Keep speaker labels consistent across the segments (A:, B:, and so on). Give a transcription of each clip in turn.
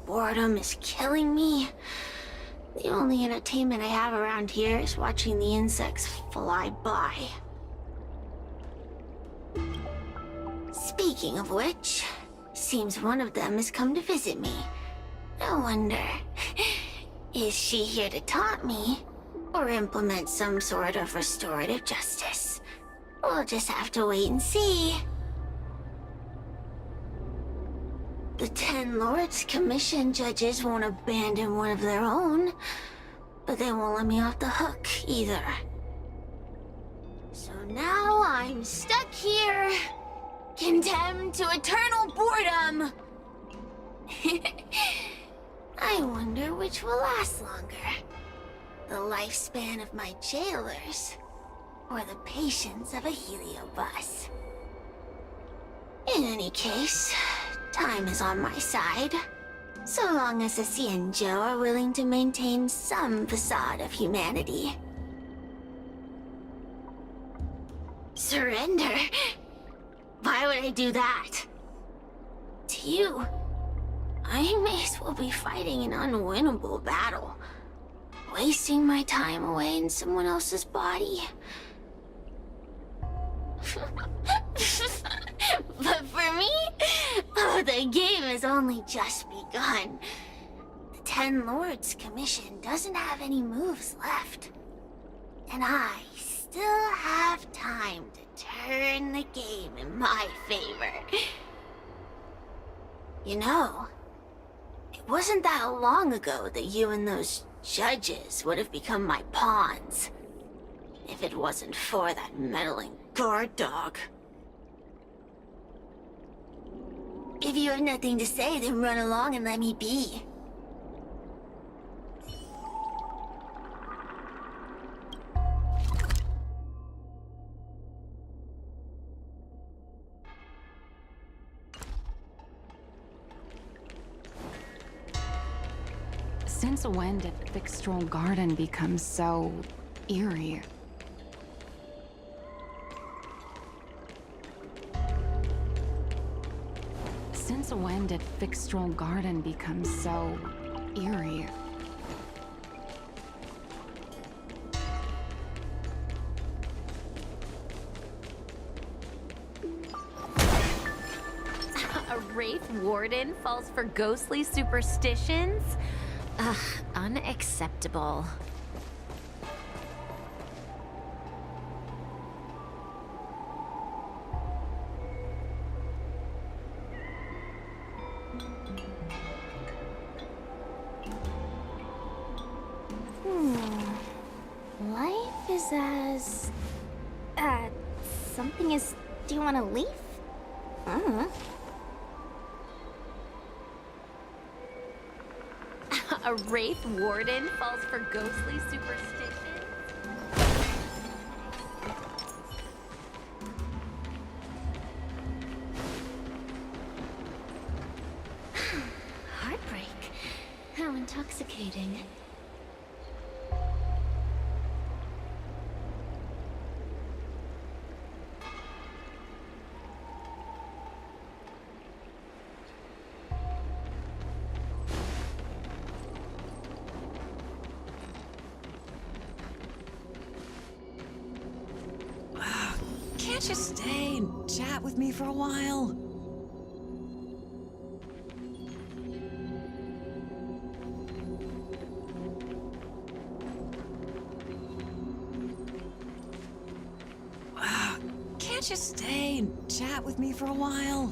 A: Boredom is killing me. The only entertainment I have around here is watching the insects fly by. Speaking of which, seems one of them has come to visit me. I wonder, is she here to taunt me or implement some sort of restorative justice? We'll just have to wait and see. The 10 Lords Commission judges won't abandon one of their own, but they won't let me off the hook either. So now I'm stuck here, condemned to eternal boredom. I wonder which will last longer. The lifespan of my jailers, or the patience of a heliobus. In any case, time is on my side, so long as the Xianzhou are willing to maintain some facade of humanity. Surrender? Why would I do that? To you, I may as well be fighting an unwinnable battle, wasting my time away in someone else's body. But for me, oh, the game has only just begun. The 10 Lords Commission doesn't have any moves left. And I still have time to turn the game in my favor. You know, it wasn't that long ago that you and those judges would have become my pawns. If it wasn't for that meddling guard dog. If you have nothing to say, then run along and let me be.
B: Since when did Fyxestroll Garden become so eerie? Since when did Fyxestroll Garden become so eerie?
C: A Wraith Warden falls for ghostly superstitions? Ugh, unacceptable.
A: Life is as... something is... Do you want to leave?
C: A Wraith Warden falls for ghostly superstitions?
A: Heartbreak. How intoxicating.
D: Can't you stay and chat with me for a while? Can't you stay and chat with me for a while?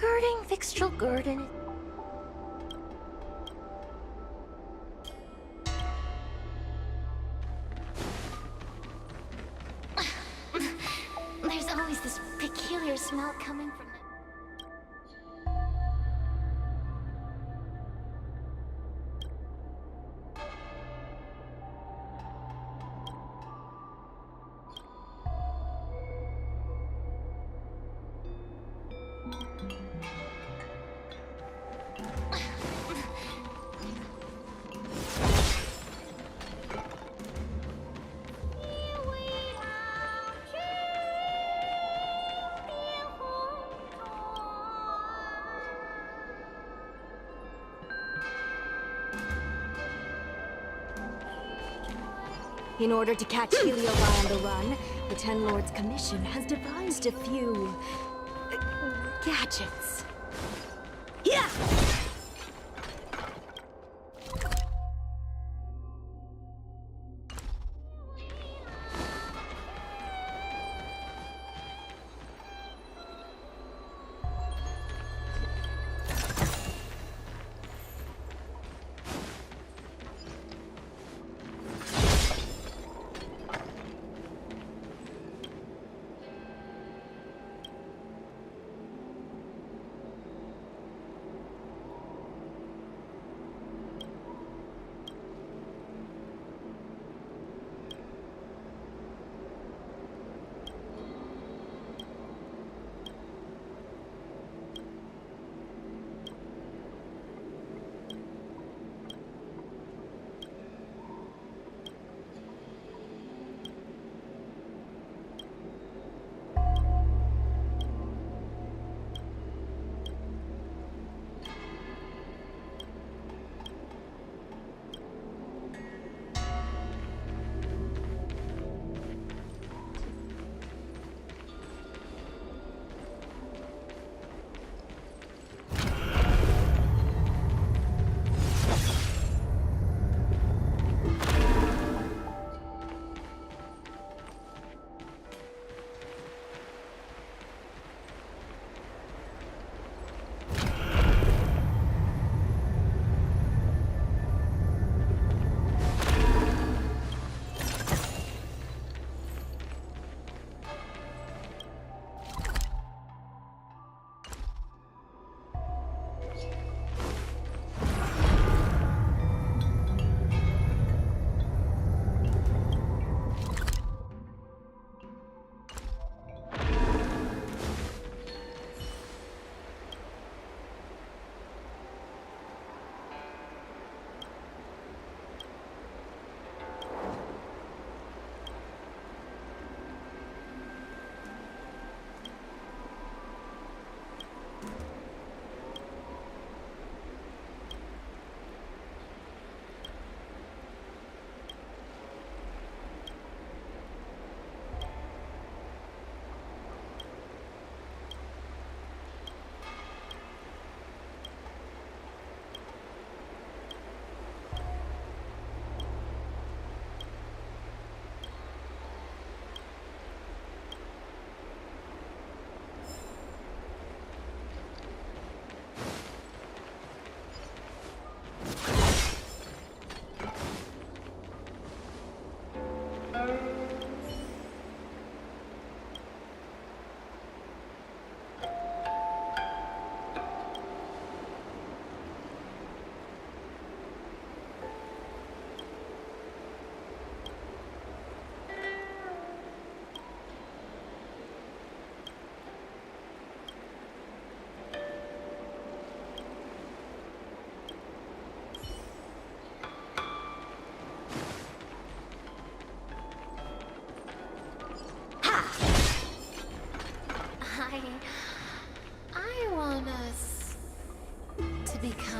A: Guarding Fyxestroll Garden. There's always this peculiar smell coming from the...
E: In order to catch Heliobi on the run, the Ten Lords Commission has devised a few... gadgets. Yeah!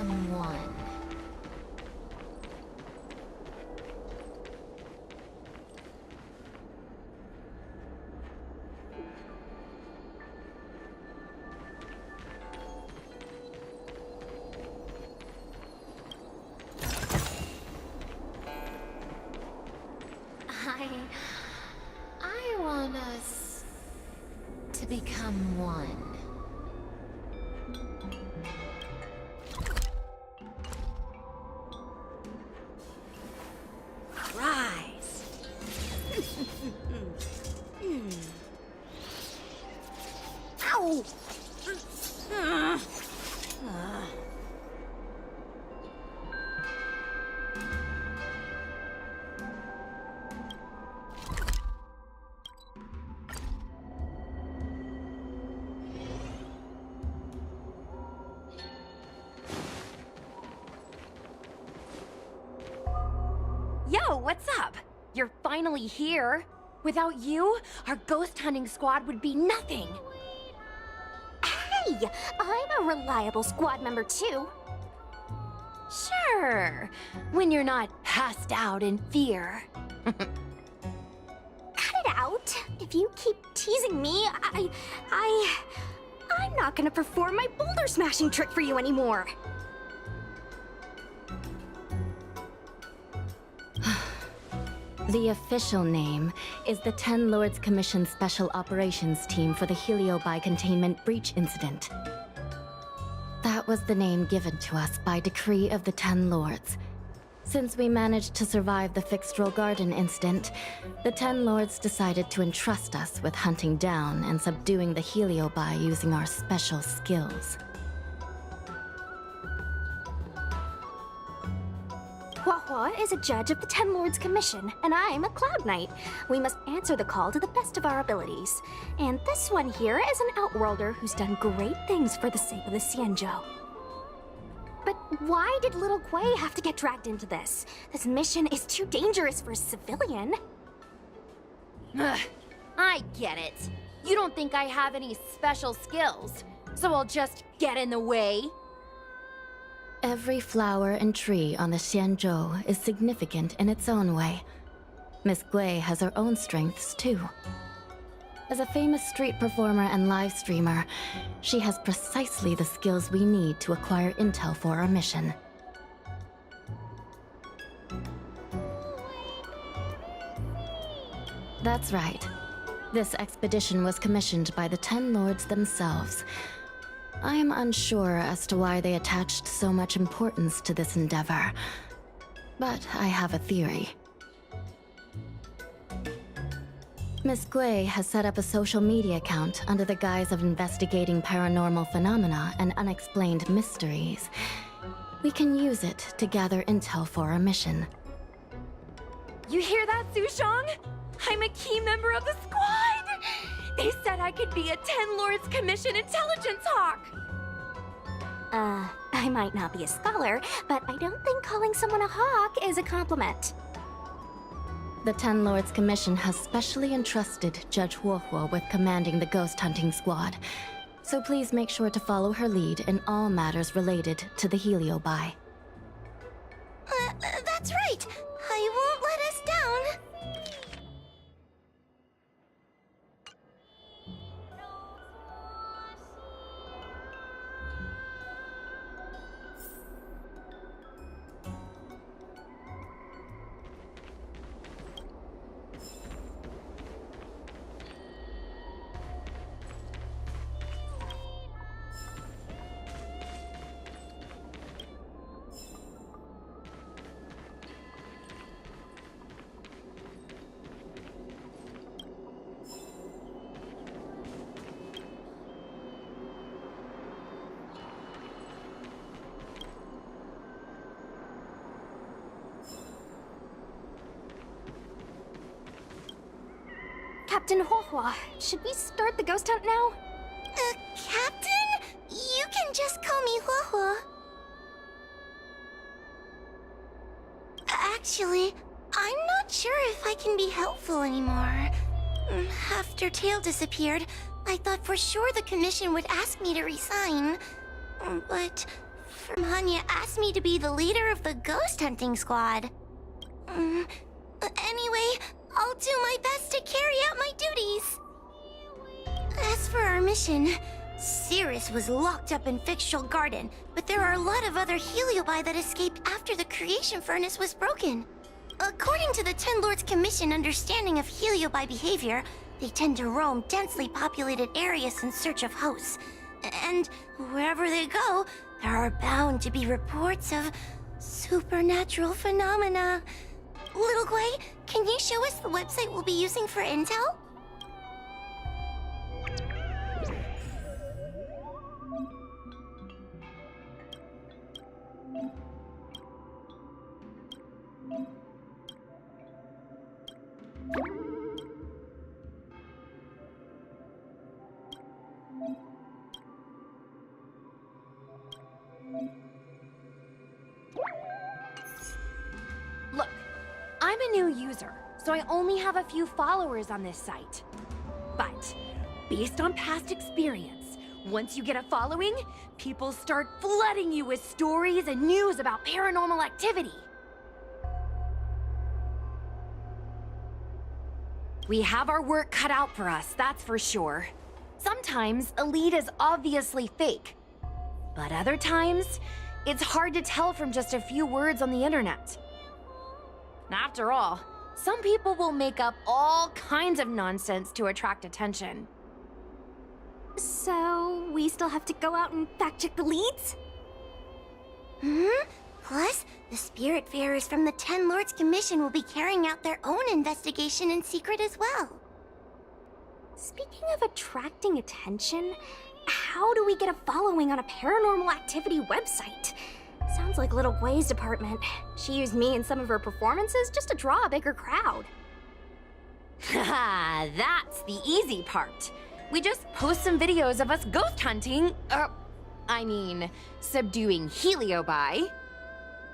A: become one. I want us to become one.
E: Rise.
A: Ow!
C: Yo, what's up? You're finally here. Without you, our ghost hunting squad would be nothing.
E: Hey, I'm a reliable squad member too.
C: Sure, when you're not passed out in fear.
E: Cut it out. If you keep teasing me, I'm not gonna perform my boulder smashing trick for you anymore.
F: The official name is the Ten Lords Commission Special Operations Team for the Heliobi Containment Breach Incident. That was the name given to us by decree of the Ten Lords. Since we managed to survive the Fyxestroll Garden incident, the Ten Lords decided to entrust us with hunting down and subduing the Heliobi using our special skills.
E: Huahua is a judge of the Ten Lords Commission, and I'm a Cloud Knight. We must answer the call to the best of our abilities. And this one here is an Outworlder who's done great things for the sake of the Xianzhou. But why did little Kuei have to get dragged into this? This mission is too dangerous for a civilian.
C: Ugh, I get it. You don't think I have any special skills, so I'll just get in the way?
F: Every flower and tree on the Xianzhou is significant in its own way. Miss Gui has her own strengths, too. As a famous street performer and live streamer, she has precisely the skills we need to acquire intel for our mission. That's right. This expedition was commissioned by the Ten Lords themselves. I am unsure as to why they attached so much importance to this endeavor, but I have a theory. Miss Gui has set up a social media account under the guise of investigating paranormal phenomena and unexplained mysteries. We can use it to gather intel for our mission.
C: You hear that, Sushong? I'm a key member of the squad! They said I could be a Ten Lords Commission intelligence hawk!
E: I might not be a scholar, but I don't think calling someone a hawk is a compliment.
F: The Ten Lords Commission has specially entrusted Judge Huohuo with commanding the ghost hunting squad, so please make sure to follow her lead in all matters related to the Heliobi.
A: That's right. I won't let us down.
E: Captain Huohua, should we start the ghost hunt now?
A: Captain? You can just call me Huohuo. Actually, I'm not sure if I can be helpful anymore. After Tail disappeared, I thought for sure the commission would ask me to resign. But from Hanya asked me to be the leader of the ghost hunting squad. Anyway, I'll do my best to carry out my duties. As for our mission, Cirrus was locked up in Fyxestroll Garden, but there are a lot of other Heliobi that escaped after the creation furnace was broken. According to the Ten Lords Commission understanding of Heliobi behavior, they tend to roam densely populated areas in search of hosts. And wherever they go, there are bound to be reports of supernatural phenomena. Little Guay, can you show us the website we'll be using for intel?
C: Look, I'm a new user, so I only have a few followers on this site. But, based on past experience, once you get a following, people start flooding you with stories and news about paranormal activity. We have our work cut out for us, that's for sure. Sometimes a lead is obviously fake, but other times, it's hard to tell from just a few words on the internet. After all, some people will make up all kinds of nonsense to attract attention.
E: So, we still have to go out and fact-check the leads?
A: Plus, the Spiritfarers from the Ten Lords Commission will be carrying out their own investigation in secret as well.
E: Speaking of attracting attention, how do we get a following on a paranormal activity website? Sounds like Little Guay's department. She used me in some of her performances just to draw a bigger crowd.
C: Haha, that's the easy part. We just post some videos of us ghost hunting, subduing Heliobi.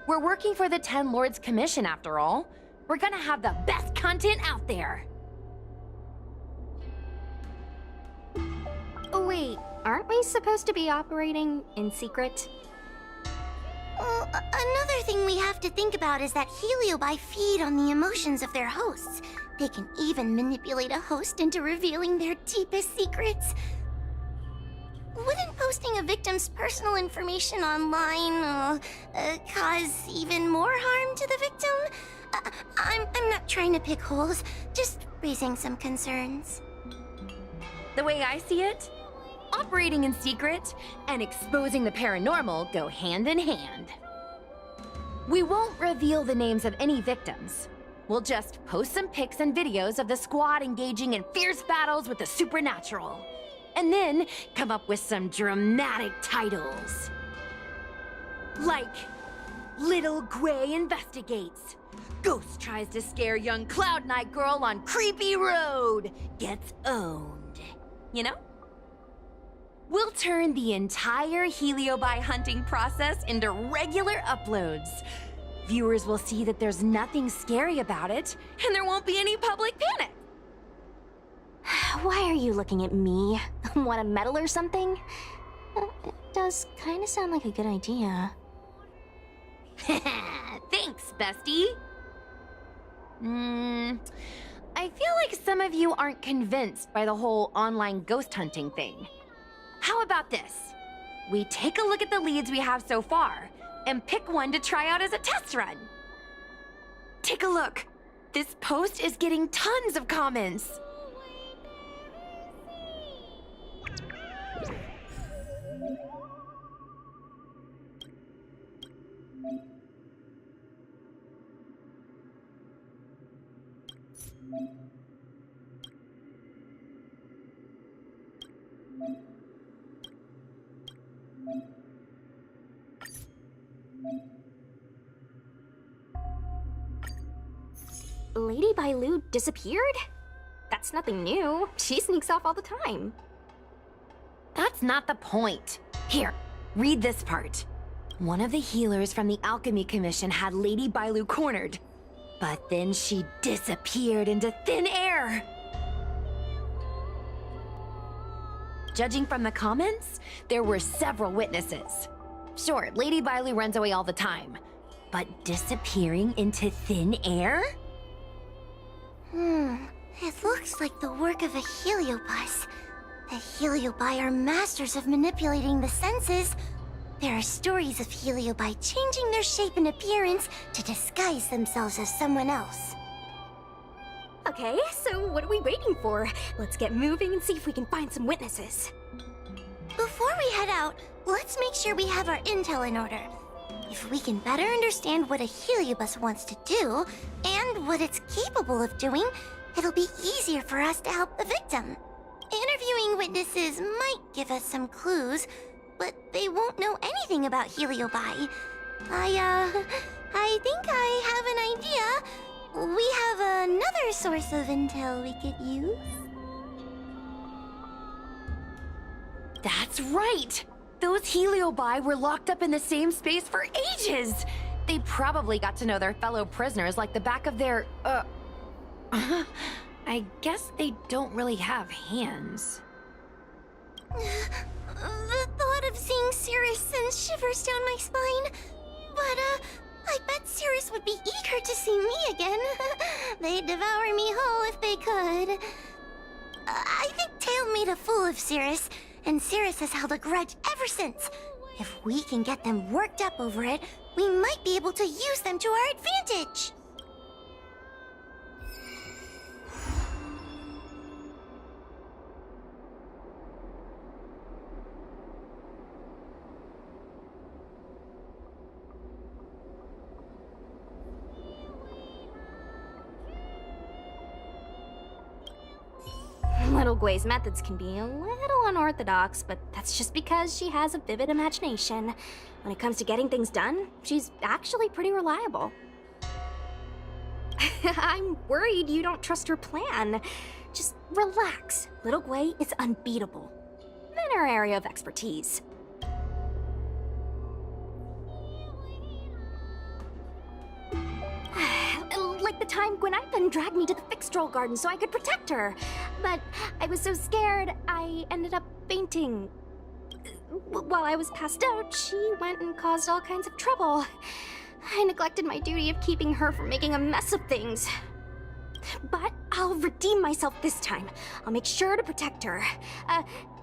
C: We're working for the Ten Lords Commission after all. We're gonna have the best content out there.
E: Wait, aren't we supposed to be operating in secret?
A: Well, another thing we have to think about is that Heliobi feed on the emotions of their hosts. They can even manipulate a host into revealing their deepest secrets. Wouldn't posting a victim's personal information online cause even more harm to the victim? I'm not trying to pick holes, just raising some concerns.
C: The way I see it, operating in secret and exposing the paranormal go hand in hand. We won't reveal the names of any victims. We'll just post some pics and videos of the squad engaging in fierce battles with the supernatural. And then come up with some dramatic titles. Like, Little Guay investigates. Ghost tries to scare young Cloud Knight girl on creepy road. Gets owned. You know? We'll turn the entire Heliobi hunting process into regular uploads. Viewers will see that there's nothing scary about it, and there won't be any public panic.
E: Why are you looking at me? Want a medal or something? It does kind of sound like a good idea.
C: Thanks, bestie. I feel like some of you aren't convinced by the whole online ghost hunting thing. How about this? We take a look at the leads we have so far, and pick one to try out as a test run. Take a look. This post is getting tons of comments.
E: Lady Bailu disappeared? That's nothing new. She sneaks off all the time.
C: That's not the point. Here, read this part. One of the healers from the Alchemy Commission had Lady Bailu cornered, but then she disappeared into thin air. Judging from the comments, there were several witnesses. Sure, Lady Bailu runs away all the time. But disappearing into thin air?
A: It looks like the work of a heliobus. The heliobi are masters of manipulating the senses. There are stories of heliobi changing their shape and appearance to disguise themselves as someone else.
E: Okay, so what are we waiting for? Let's get moving and see if we can find some witnesses.
A: Before we head out, let's make sure we have our intel in order. If we can better understand what a heliobus wants to do, and what it's capable of doing, it'll be easier for us to help the victim. Interviewing witnesses might give us some clues, but they won't know anything about heliobi. I think I have an idea. We have another source of intel we could use.
C: That's right! Those heliobi were locked up in the same space for ages! They probably got to know their fellow prisoners like the back of their, I guess they don't really have hands.
A: The thought of seeing Cirrus sends shivers down my spine. But, I bet Cirrus would be eager to see me again. They'd devour me whole if they could. I think Tail made a fool of Cirrus, and Cirrus has held a grudge ever since. If we can get them worked up over it, we might be able to use them to our advantage.
E: Little Gui's methods can be a little unorthodox, but that's just because she has a vivid imagination. When it comes to getting things done, she's actually pretty reliable. I'm worried you don't trust her plan. Just relax. Little Gui is unbeatable. In her area of expertise. Like the time Gwen dragged me to the Fyxestroll Garden so I could protect her. But I was so scared, I ended up fainting. While I was passed out, she went and caused all kinds of trouble. I neglected my duty of keeping her from making a mess of things. But I'll redeem myself this time. I'll make sure to protect her.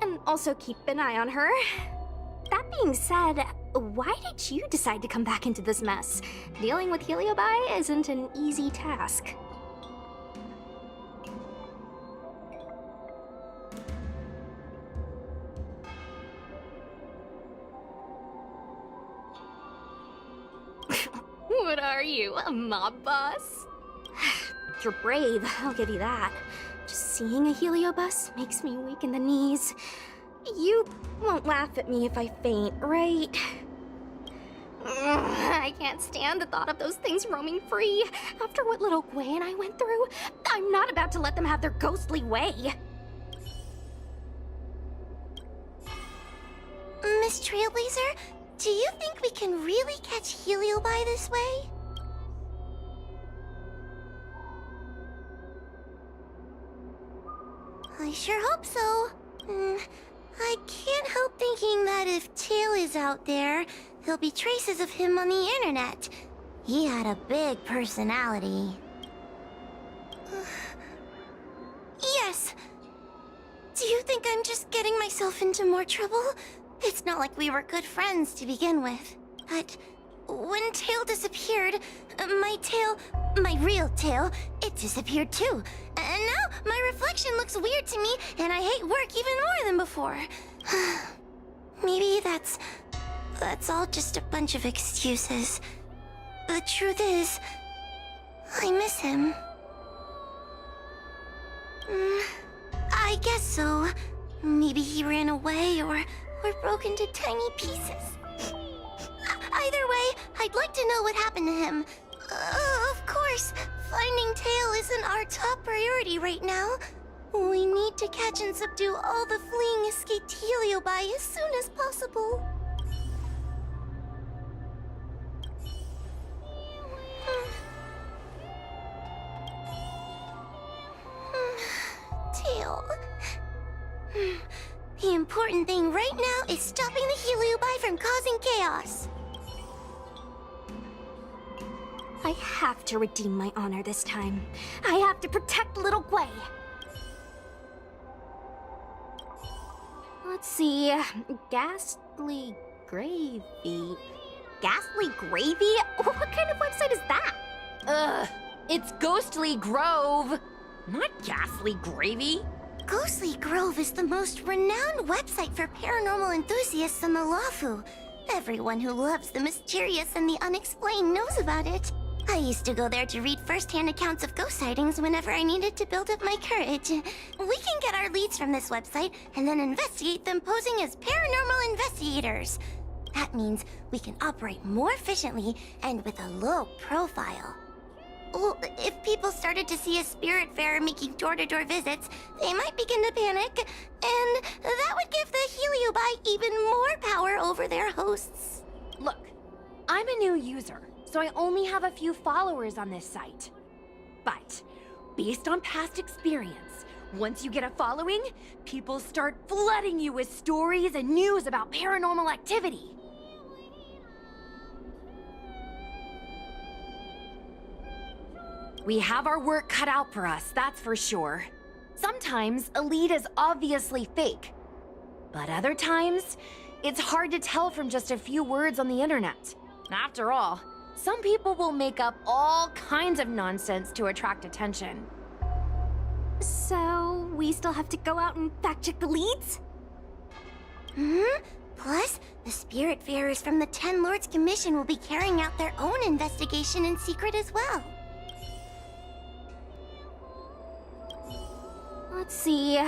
E: And also keep an eye on her. That being said, why did you decide to come back into this mess? Dealing with heliobi isn't an easy task. What are you, a mob boss? You're brave, I'll give you that. Just seeing a heliobus makes me weak in the knees. You won't laugh at me if I faint, right? I can't stand the thought of those things roaming free. After what little Gui and I went through, I'm not about to let them have their ghostly way.
A: Miss Trailblazer, do you think we can really catch heliobi this way? I sure hope so. I can't help thinking that if Tail is out there, there'll be traces of him on the internet. He had a big personality. Yes. Do you think I'm just getting myself into more trouble? It's not like we were good friends to begin with. But when Tail disappeared, my real tail, it disappeared too. And now my reflection looks weird to me, and I hate work even more than before. Maybe that's all just a bunch of excuses. The truth is, I miss him. I guess so. Maybe he ran away or broke into tiny pieces. Either way, I'd like to know what happened to him. Of course, finding Tail isn't our top priority right now. We need to catch and subdue all the fleeing escaped heliobi as soon as possible. Tail. The important thing right now is stopping the Heliobi from causing chaos.
E: I have to redeem my honor this time. I have to protect little Guay. Let's see. Ghastly gravy. Ghastly gravy? What kind of website is that?
C: Ugh, it's Ghostly Grove, not Ghastly Gravy.
A: Ghostly Grove is the most renowned website for paranormal enthusiasts in the Luofu. Everyone who loves the mysterious and the unexplained knows about it. I used to go there to read first-hand accounts of ghost sightings whenever I needed to build up my courage. We can get our leads from this website and then investigate them posing as paranormal investigators. That means we can operate more efficiently and with a low profile. Well, if people started to see a spirit farer making door-to-door visits, they might begin to panic, and that would give the Heliobi even more power over their hosts.
C: Look, I'm a new user, so I only have a few followers on this site. But, based on past experience, once you get a following, people start flooding you with stories and news about paranormal activity. We have our work cut out for us, that's for sure. Sometimes a lead is obviously fake. But other times, it's hard to tell from just a few words on the internet. After all, some people will make up all kinds of nonsense to attract attention.
E: So, we still have to go out and fact-check the leads?
A: Plus, the Spiritfarers from the 10 Lords Commission will be carrying out their own investigation in secret as well.
E: Let's see.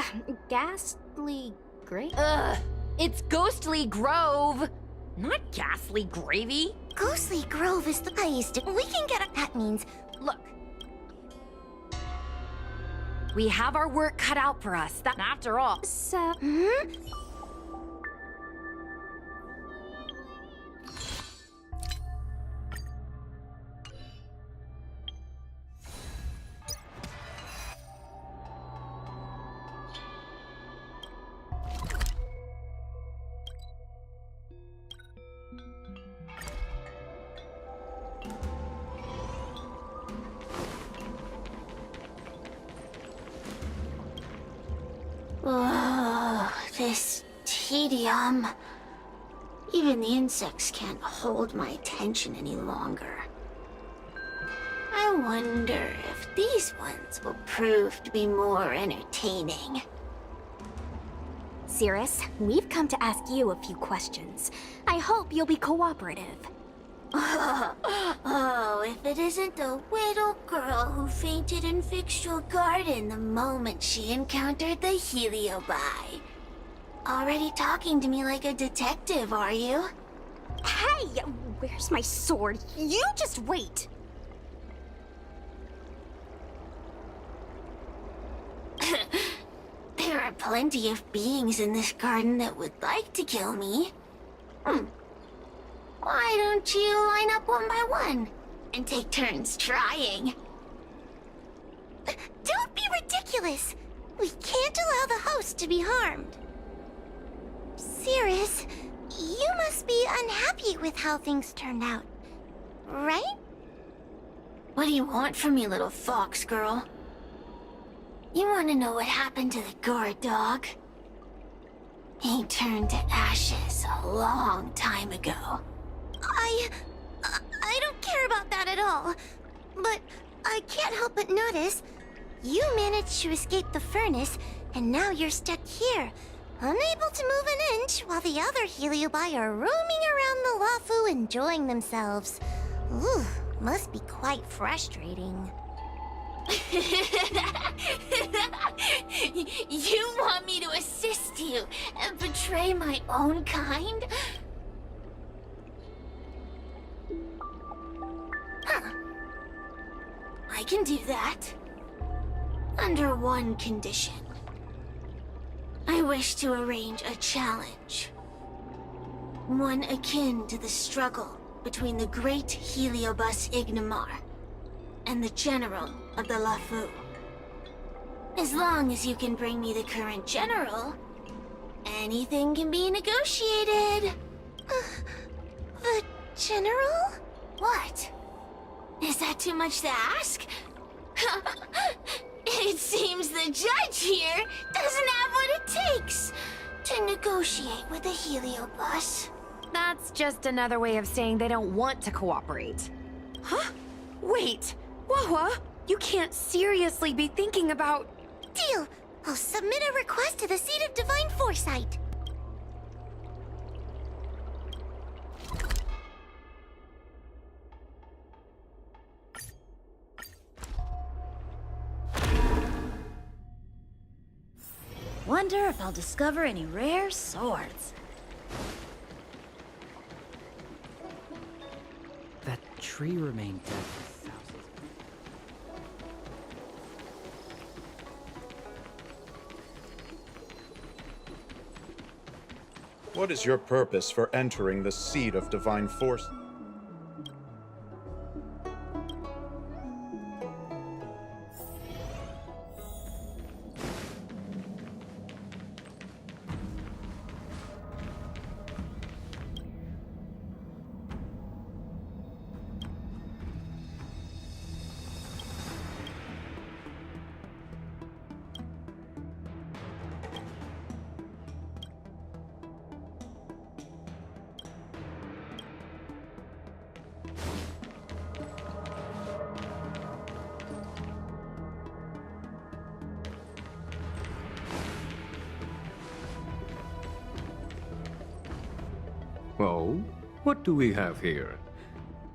E: Ghastly Grave?
C: Ugh, it's Ghostly Grove, not Ghastly Gravy.
A: Ghostly Grove is the place we can get a... That means...
C: Look. We have our work cut out for us, that after all.
E: So...
A: Oh, this tedium. Even the insects can't hold my attention any longer. I wonder if these ones will prove to be more entertaining.
E: Cirrus, we've come to ask you a few questions. I hope you'll be cooperative.
A: Oh, if it isn't the little girl who fainted in Fyxestroll Garden the moment she encountered the Heliobi. Already talking to me like a detective, are you?
E: Hey! Where's my sword? You just wait!
A: There are plenty of beings in this garden that would like to kill me. Why don't you line up one by one and take turns trying? Don't be ridiculous! We can't allow the host to be harmed. Cirrus, you must be unhappy with how things turned out, right? What do you want from me, little fox girl? You want to know what happened to the guard dog? He turned to ashes a long time ago. I don't care about that at all. But I can't help but notice you managed to escape the furnace, and now you're stuck here, unable to move an inch, while the other Heliobi are roaming around the Luofu enjoying themselves. Ooh, must be quite frustrating. You want me to assist you and betray my own kind? Huh. I can do that. Under one condition. I wish to arrange a challenge. One akin to the struggle between the great Heliobus Ignamar and the general of the Luofu. As long as you can bring me the current general, anything can be negotiated. The General? What? Is that too much to ask? It seems the judge here doesn't have what it takes to negotiate with the Heliobus.
C: That's just another way of saying they don't want to cooperate. Huh? Wait, Wawa, you can't seriously be thinking about...
A: Deal! I'll submit a request to the Seat of Divine Foresight.
G: Wonder if I'll discover any rare swords.
H: That tree remained dead for thousands.
I: What is your purpose for entering the Seat of Divine Force?
J: Oh, what do we have here?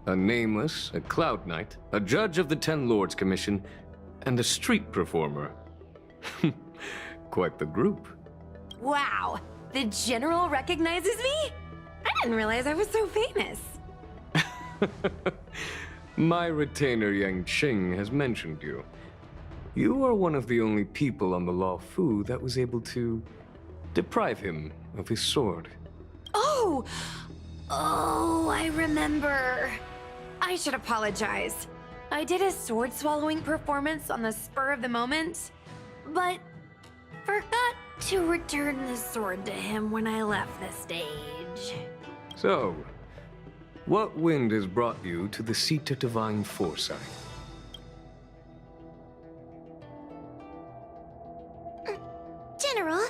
J: A nameless, a cloud knight, a judge of the Ten Lords Commission, and a street performer. Quite the group.
C: Wow, the General recognizes me? I didn't realize I was so famous.
J: My retainer Yang Qing has mentioned you. You are one of the only people on the Luofu that was able to deprive him of his sword.
C: Oh, I remember. I should apologize. I did a sword swallowing performance on the spur of the moment, but forgot to return the sword to him when I left the stage.
J: So, what wind has brought you to the Seat of Divine Foresight?
A: General,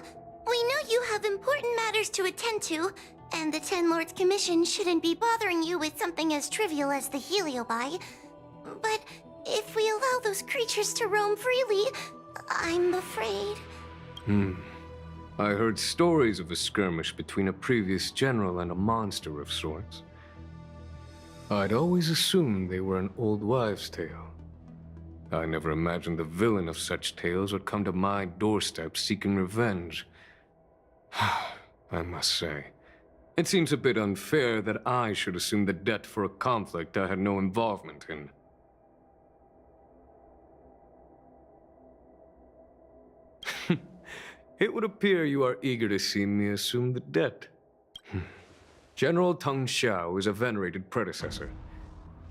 A: we know you have important matters to attend to, and the Ten Lords Commission shouldn't be bothering you with something as trivial as the Heliobi. But if we allow those creatures to roam freely, I'm afraid...
J: I heard stories of a skirmish between a previous general and a monster of sorts. I'd always assumed they were an old wives' tale. I never imagined the villain of such tales would come to my doorstep seeking revenge. I must say, it seems a bit unfair that I should assume the debt for a conflict I had no involvement in. It would appear you are eager to see me assume the debt. General Teng Xiao is a venerated predecessor.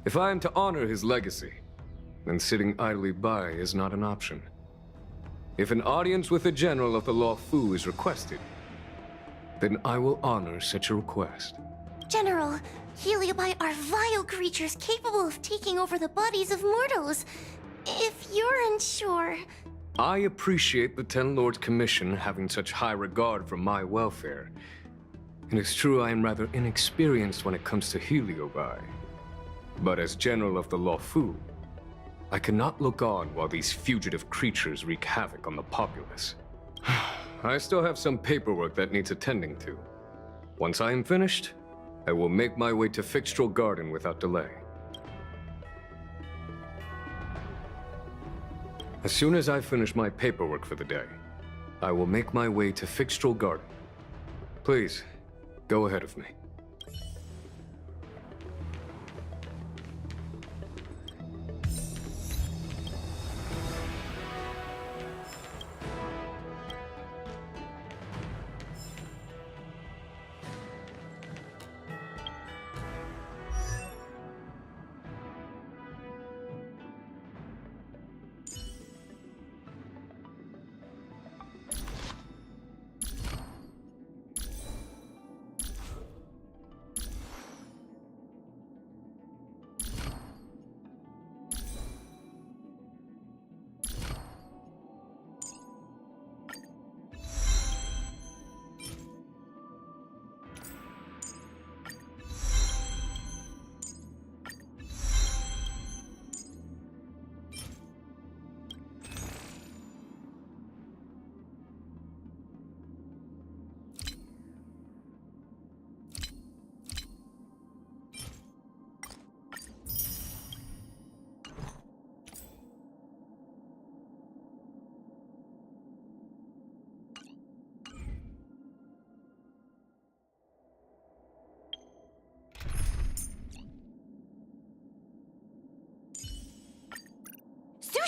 J: If I am to honor his legacy, then sitting idly by is not an option. If an audience with the general of the Luofu is requested, then I will honor such a request.
A: General, Heliobi are vile creatures capable of taking over the bodies of mortals. If you're unsure...
J: I appreciate the Ten Lords Commission having such high regard for my welfare. It is true I am rather inexperienced when it comes to Heliobi. But as General of the Luofu, I cannot look on while these fugitive creatures wreak havoc on the populace. I still have some paperwork that needs attending to. Once I am finished, I will make my way to Fyxestroll Garden without delay. As soon as I finish my paperwork for the day, I will make my way to Fyxestroll Garden. Please, go ahead of me.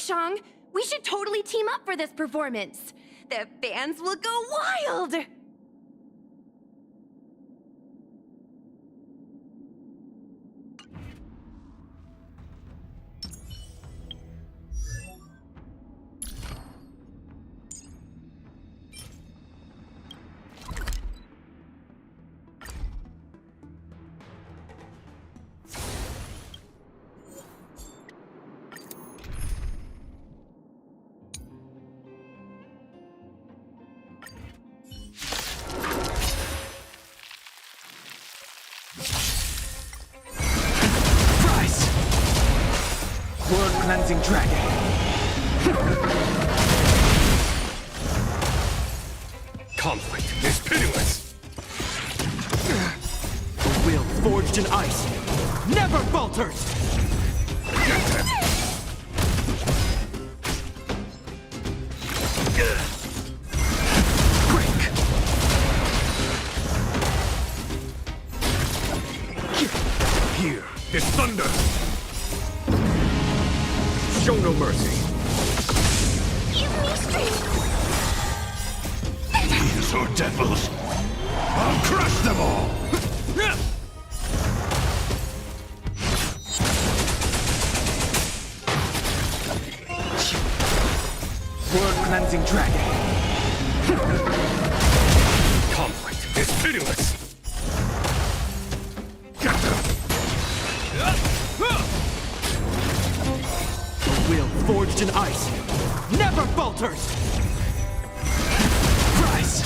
C: Shang! We should totally team up for this performance. The fans will go wild!
H: Cleansing Dragon.
J: Conflict is pitiless.
H: A will forged in ice never falters. Break.
J: Here is thunder. Show no mercy.
A: Give me strength.
J: These are devils. I'll crush them all.
H: World Cleansing Dragon.
J: Conflict is pitiless.
H: Will forged in ice never falters. Rise.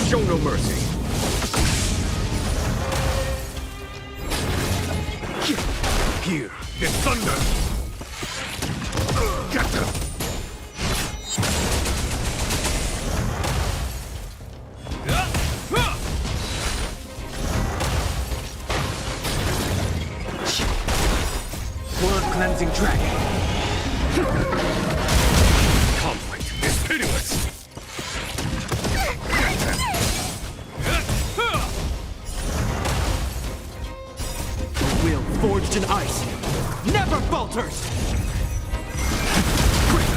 J: Show no mercy. Here is thunder.
H: World Cleansing Dragon.
J: Conflict is pitiless.
H: Will forged in ice never falters. Break.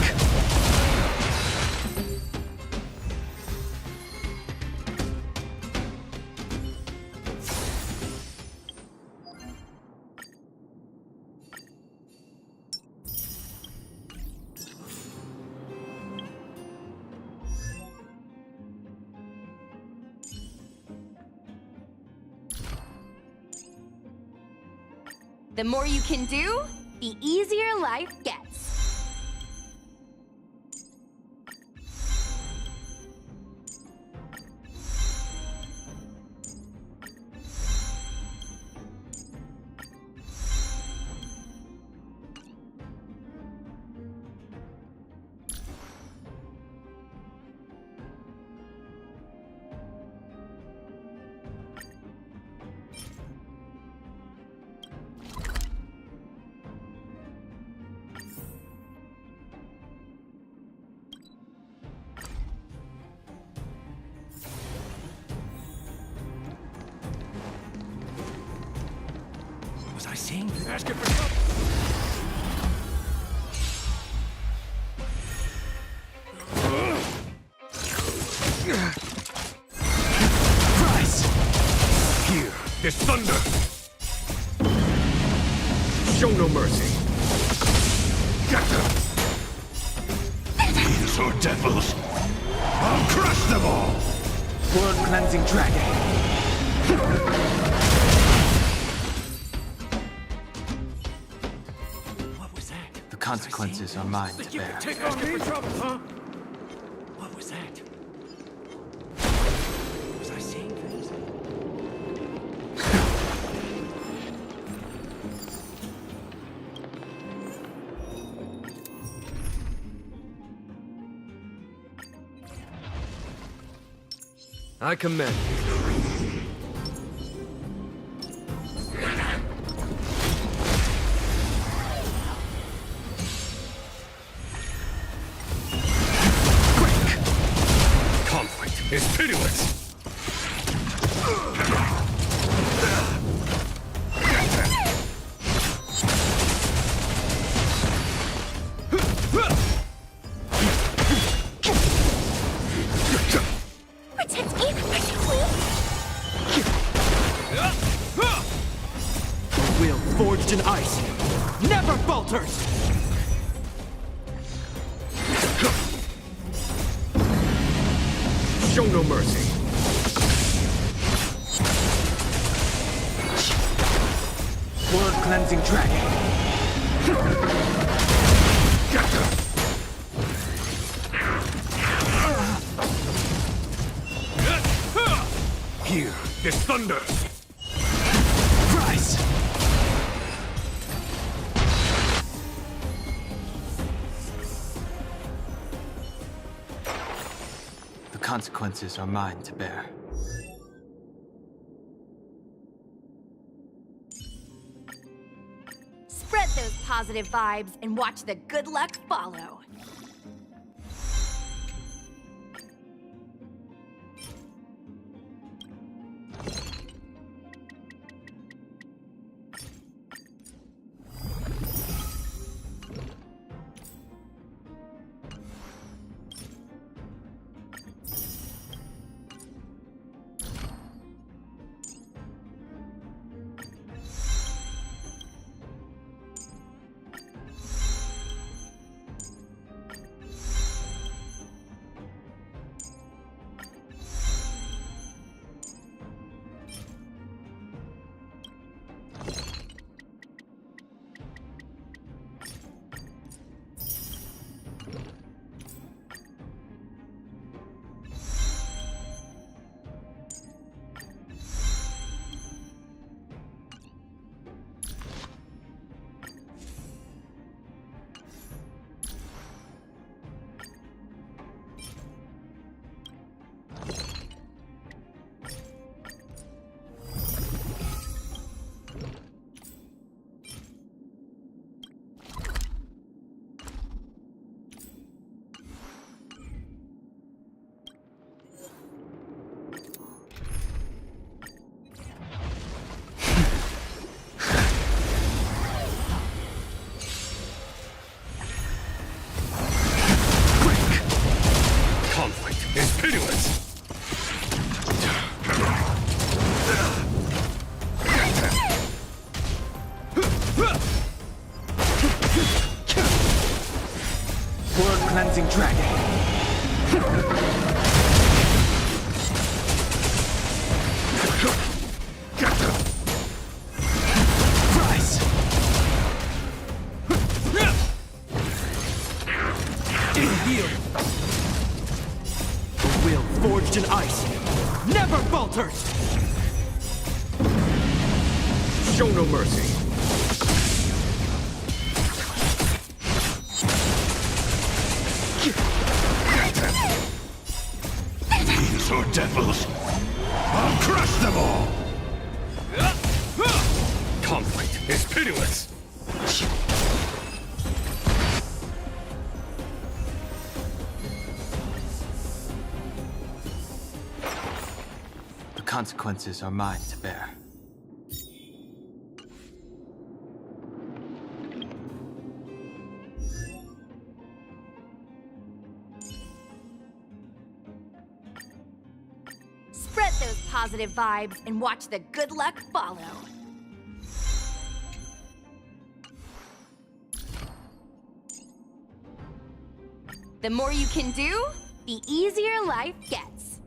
C: The more you can do, the easier life gets.
H: Was I saying this?
J: Ask it for help.
H: Rise.
J: Here is thunder. Show no mercy. These are devils. I'll crush them all.
H: World Cleansing Dragon. The consequences are mine to bear.
J: Take on me trouble, huh?
H: What was that? Was I saying things?
J: I commend you. is pitiless!
E: Protect me, please.
H: A will forged in ice never falters!
J: Show no mercy!
H: Blood-cleansing dragon!
J: Hear this thunder!
H: Rise! The consequences are mine to bear.
C: Spread those positive vibes and watch the good luck follow.
H: Blood-cleansing dragon! Rise! Heal! A will forged in ice never falters!
J: Show no mercy!
K: These are devils! I'll crush them all!
J: Conflict is pitiless!
H: The consequences are mine to bear.
C: Spread those positive vibes and watch the good luck follow. The more you can do, the easier life gets.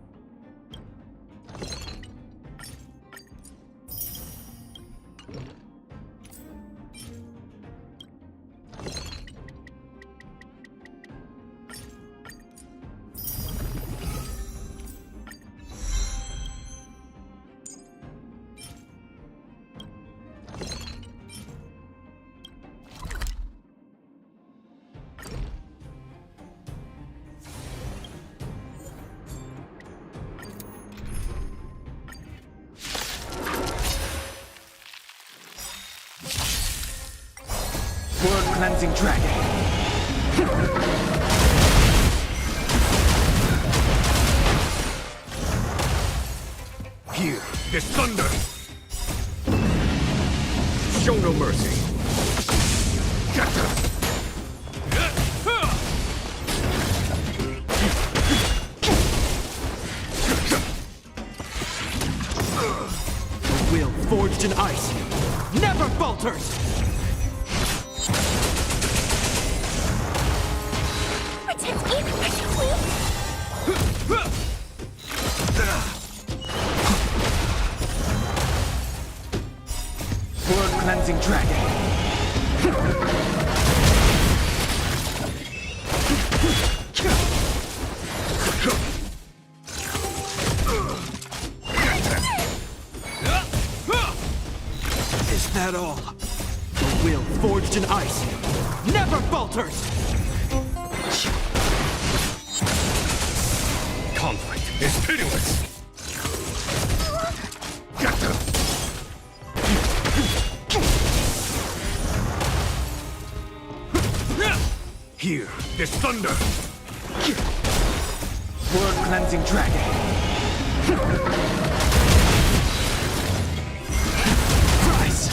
H: Blood-cleansing dragon!
K: this thunder!
J: Show no mercy.
K: Get them!
H: The will forged in ice never falters!
E: Protect me, please!
H: Blood cleansing dragon. Is that all? The will forged in ice never falters!
J: Conflict is pitiless.
K: Get them!
J: Hear this thunder.
H: Blood cleansing dragon. Rise!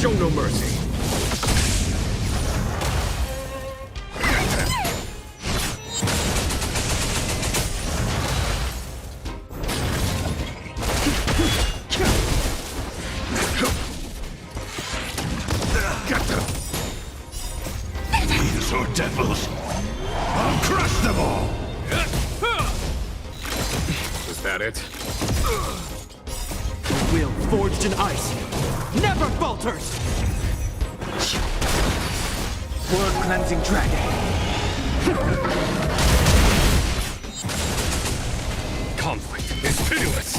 J: Show no mercy.
K: Get them! These are devils! I'll crush them all!
J: Is that it?
H: The will forged in ice never falters! Blood cleansing dragon.
J: Conflict is pitiless.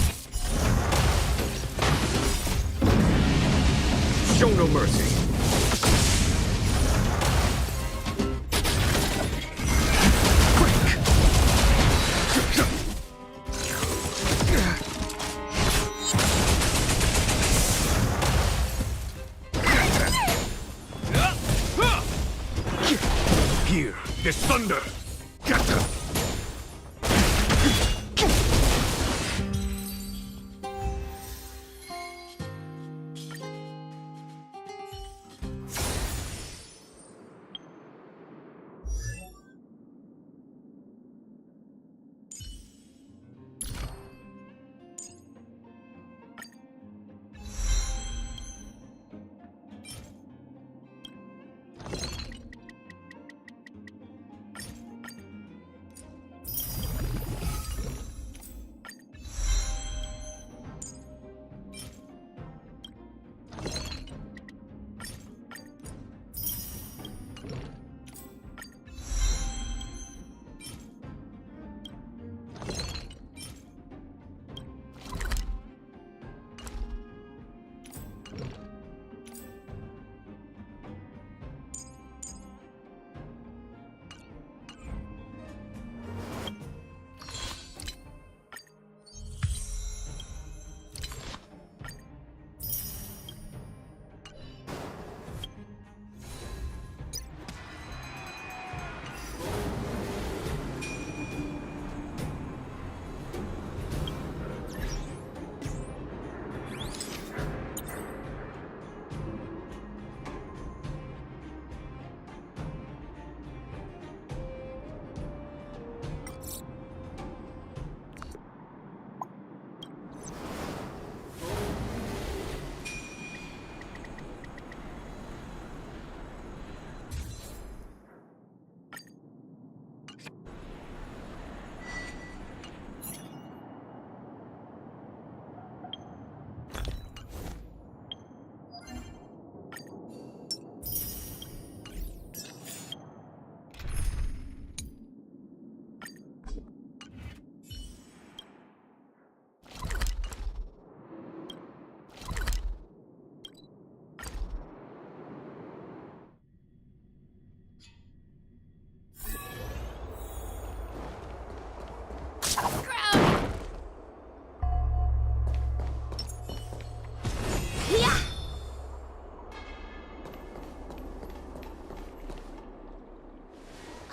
J: Show no mercy.
K: Hear this thunder! Get them!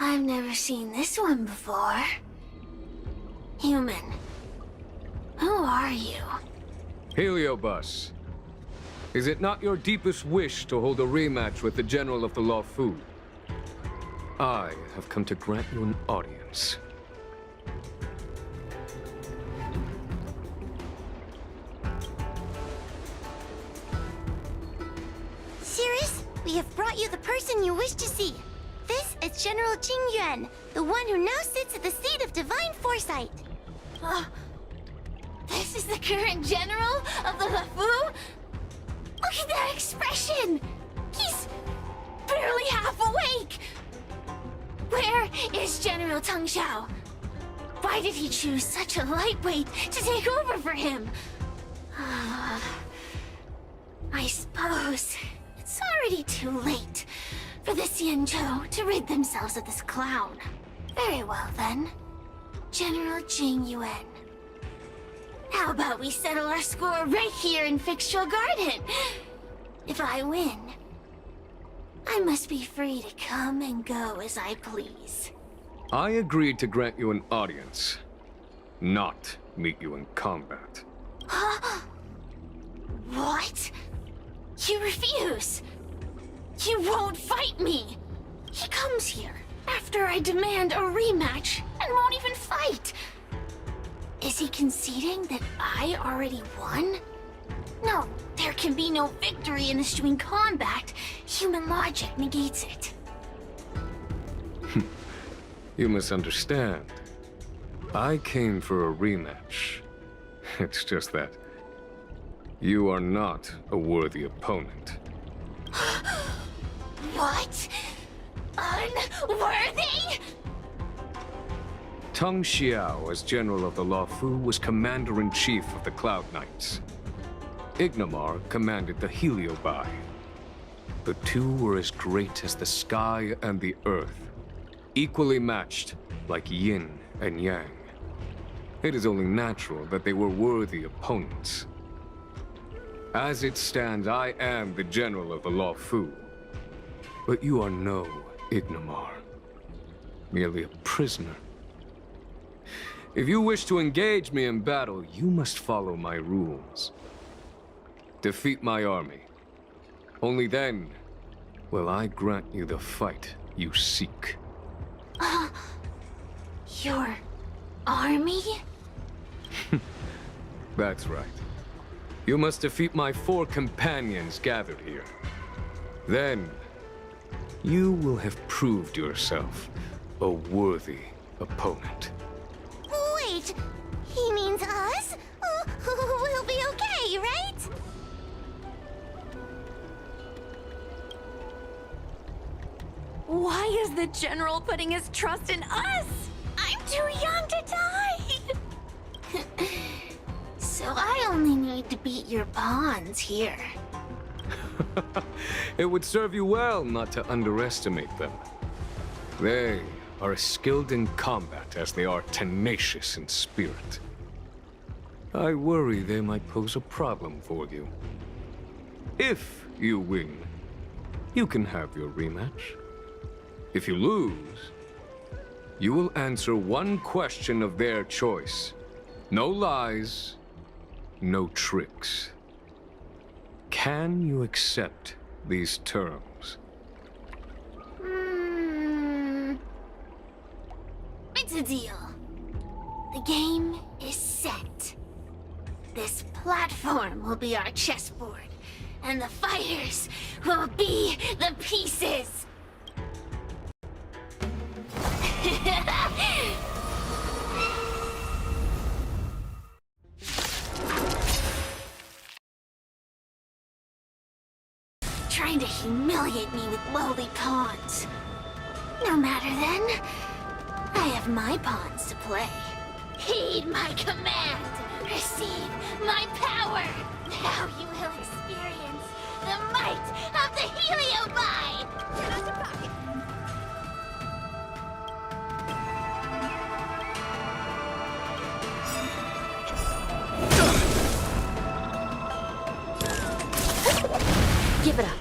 A: I've never seen this one before. human. Who are you?
J: Heliobus. Is it not your deepest wish to hold a rematch with the General of the Luofu? I have come to grant you an audience.
A: Sirius, we have brought you the person you wish to see. This is General Jingyuan, the one who now sits at the seat of divine foresight. This is the current general of the Luofu? Look at that expression! He's barely half awake! Where is General Teng Xiao? Why did he choose such a lightweight to take over for him? I suppose it's already too late for the Xianzhou to rid themselves of this clown. Very well then. General Jingyuan. How about we settle our score right here in Fyxestroll Garden? If I win, I must be free to come and go as I please.
J: I agreed to grant you an audience, not meet you in combat.
A: What? You refuse? You won't fight me! He comes here after I demand a rematch and won't even fight! Is he conceding that I already won? No, there can be no victory in ensuing combat. Human logic negates it.
J: You misunderstand. I came for a rematch. It's just that you are not a worthy opponent.
A: What? Unworthy?
J: Teng Xiao, as General of the Luofu, was Commander-in-Chief of the Cloud Knights. Ignomar commanded the Heliobai. The two were as great as the sky and the earth, equally matched like yin and yang. It is only natural that they were worthy opponents. As it stands, I am the General of the Luofu. But you are no Ignomar, merely a prisoner. If you wish to engage me in battle, you must follow my rules. Defeat my army. Only then will I grant you the fight you seek.
A: Your army?
J: That's right. You must defeat my 4 companions gathered here. Then, you will have proved yourself a worthy opponent.
A: Wait, he means us? We'll be okay, right?
C: Why is the General putting his trust in us?
A: I'm too young to die! So I only need to beat your pawns here.
J: It would serve you well not to underestimate them. They are as skilled in combat as they are tenacious in spirit. I worry they might pose a problem for you. If you win, you can have your rematch. If you lose, you will answer one question of their choice. No lies, no tricks. Can you accept these terms?
A: It's a deal. The game is set. This platform will be our chessboard, and the fighters will be the pieces. Trying to humiliate me with lowly pawns. No matter then. I have my pawns to play. Heed my command. Receive my power. Now you will experience the might of the Heliobai.
F: Give it up.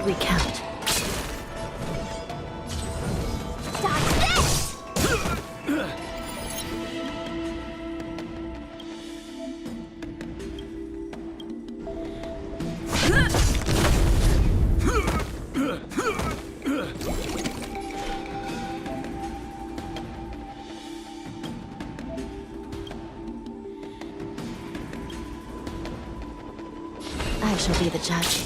F: Recount.
E: Dodge this!
F: I shall be the judge.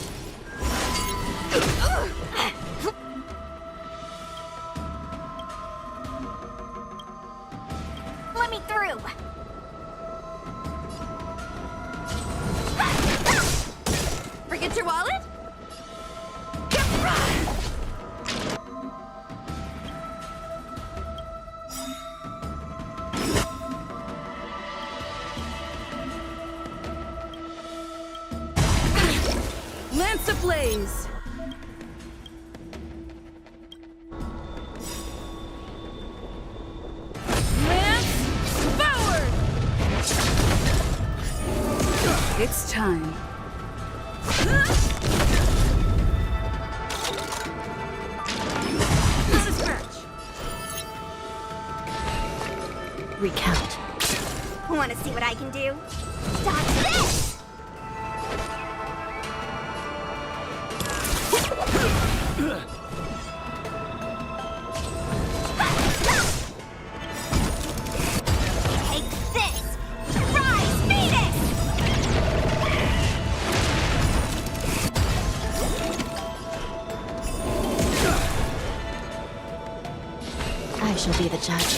E: Let me through!
C: Forget your wallet?
B: Lance ablaze! Lance forward! It's time.
C: Not a scratch.
F: Recount.
E: Want to see what I can do? Dodge this! Take this! Rise, Phoenix!
F: I shall be the judge.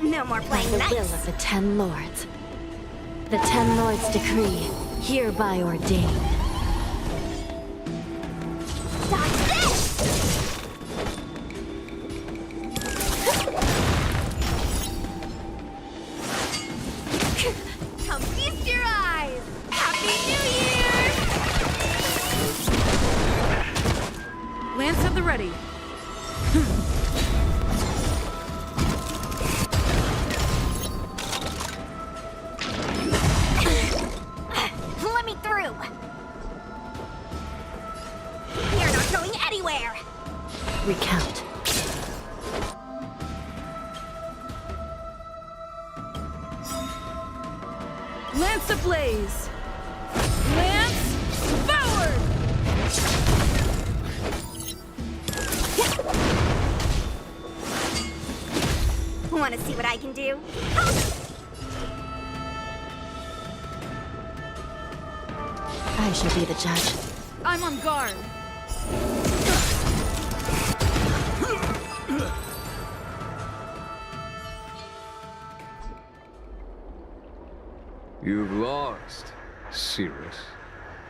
E: No more
F: By
E: playing
F: the
E: nice.
F: will of the 10 lords. The 10 lords' decree, hereby ordained.
E: Dodge this! Come feast your eyes! Happy New Year!
B: Lance at the ready.
E: Let me through! You're not going anywhere!
F: Recount.
B: Lance ablaze! Lance forward!
E: Want to see what I can do?
F: I shall be the judge.
B: I'm on guard.
J: You've lost, Cirrus.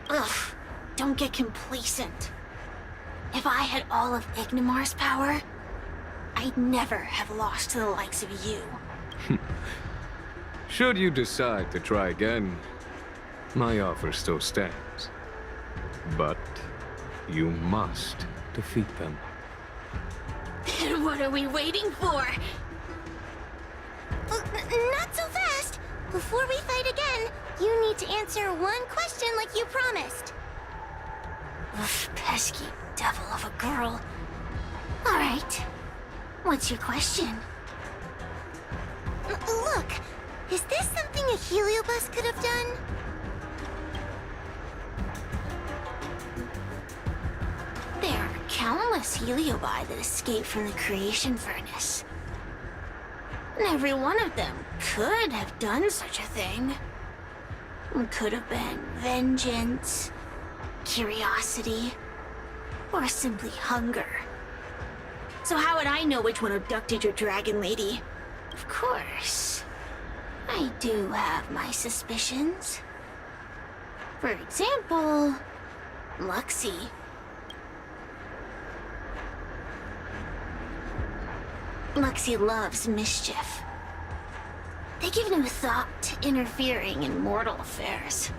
A: Ugh, don't get complacent. If I had all of Ignimar's power, I'd never have lost to the likes of you.
J: Should you decide to try again, my offer still stands. But you must defeat them.
A: And what are we waiting for?
E: Not so fast! Before we fight again, you need to answer one question like you promised.
A: Ugh, pesky devil of a girl. All right. What's your question?
E: Look, is this something a Heliobus could have done?
A: There are countless Heliobi that escaped from the creation furnace. And every one of them could have done such a thing. It could have been vengeance, curiosity, or simply hunger. So how would I know which one abducted your dragon lady? Of course, I do have my suspicions. For example, Luxie. Luxie loves mischief. They give no thought to interfering in mortal affairs.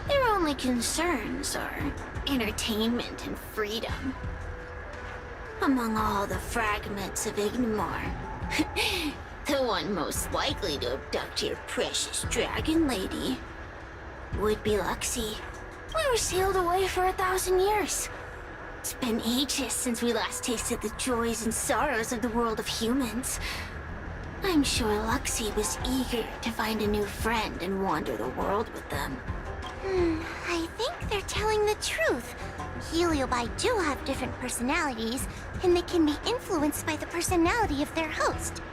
A: Their only concerns are entertainment and freedom. Among all the fragments of Ignimar, the one most likely to abduct your precious dragon lady would be Luxie. We were sealed away for 1,000 years. It's been ages since we last tasted the joys and sorrows of the world of humans. I'm sure Luxie was eager to find a new friend and wander the world with them.
E: I think they're telling the truth. Heliobi do have different personalities, and they can be influenced by the personality of their host.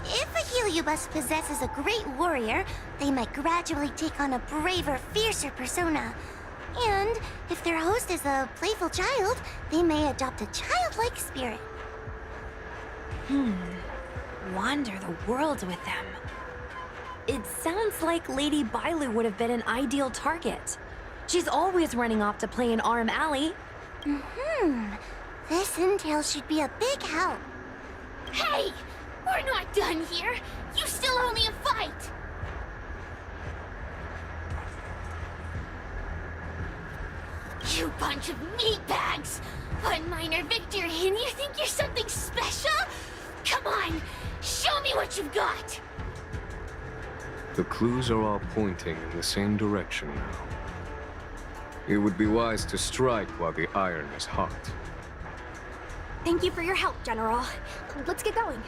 E: If a Heliobus possesses a great warrior, they might gradually take on a braver, fiercer persona. And if their host is a playful child, they may adopt a childlike spirit.
C: Wander the world with them. It sounds like Lady Bailu would have been an ideal target. She's always running off to play in Arm Alley.
E: This intel should be a big help.
A: Hey! We're not done here! You still owe me a fight! You bunch of meatbags! One minor victory and you think you're something special? Come on! Show me what you've got!
J: The clues are all pointing in the same direction now. It would be wise to strike while the iron is hot.
E: Thank you for your help, General. Let's get going.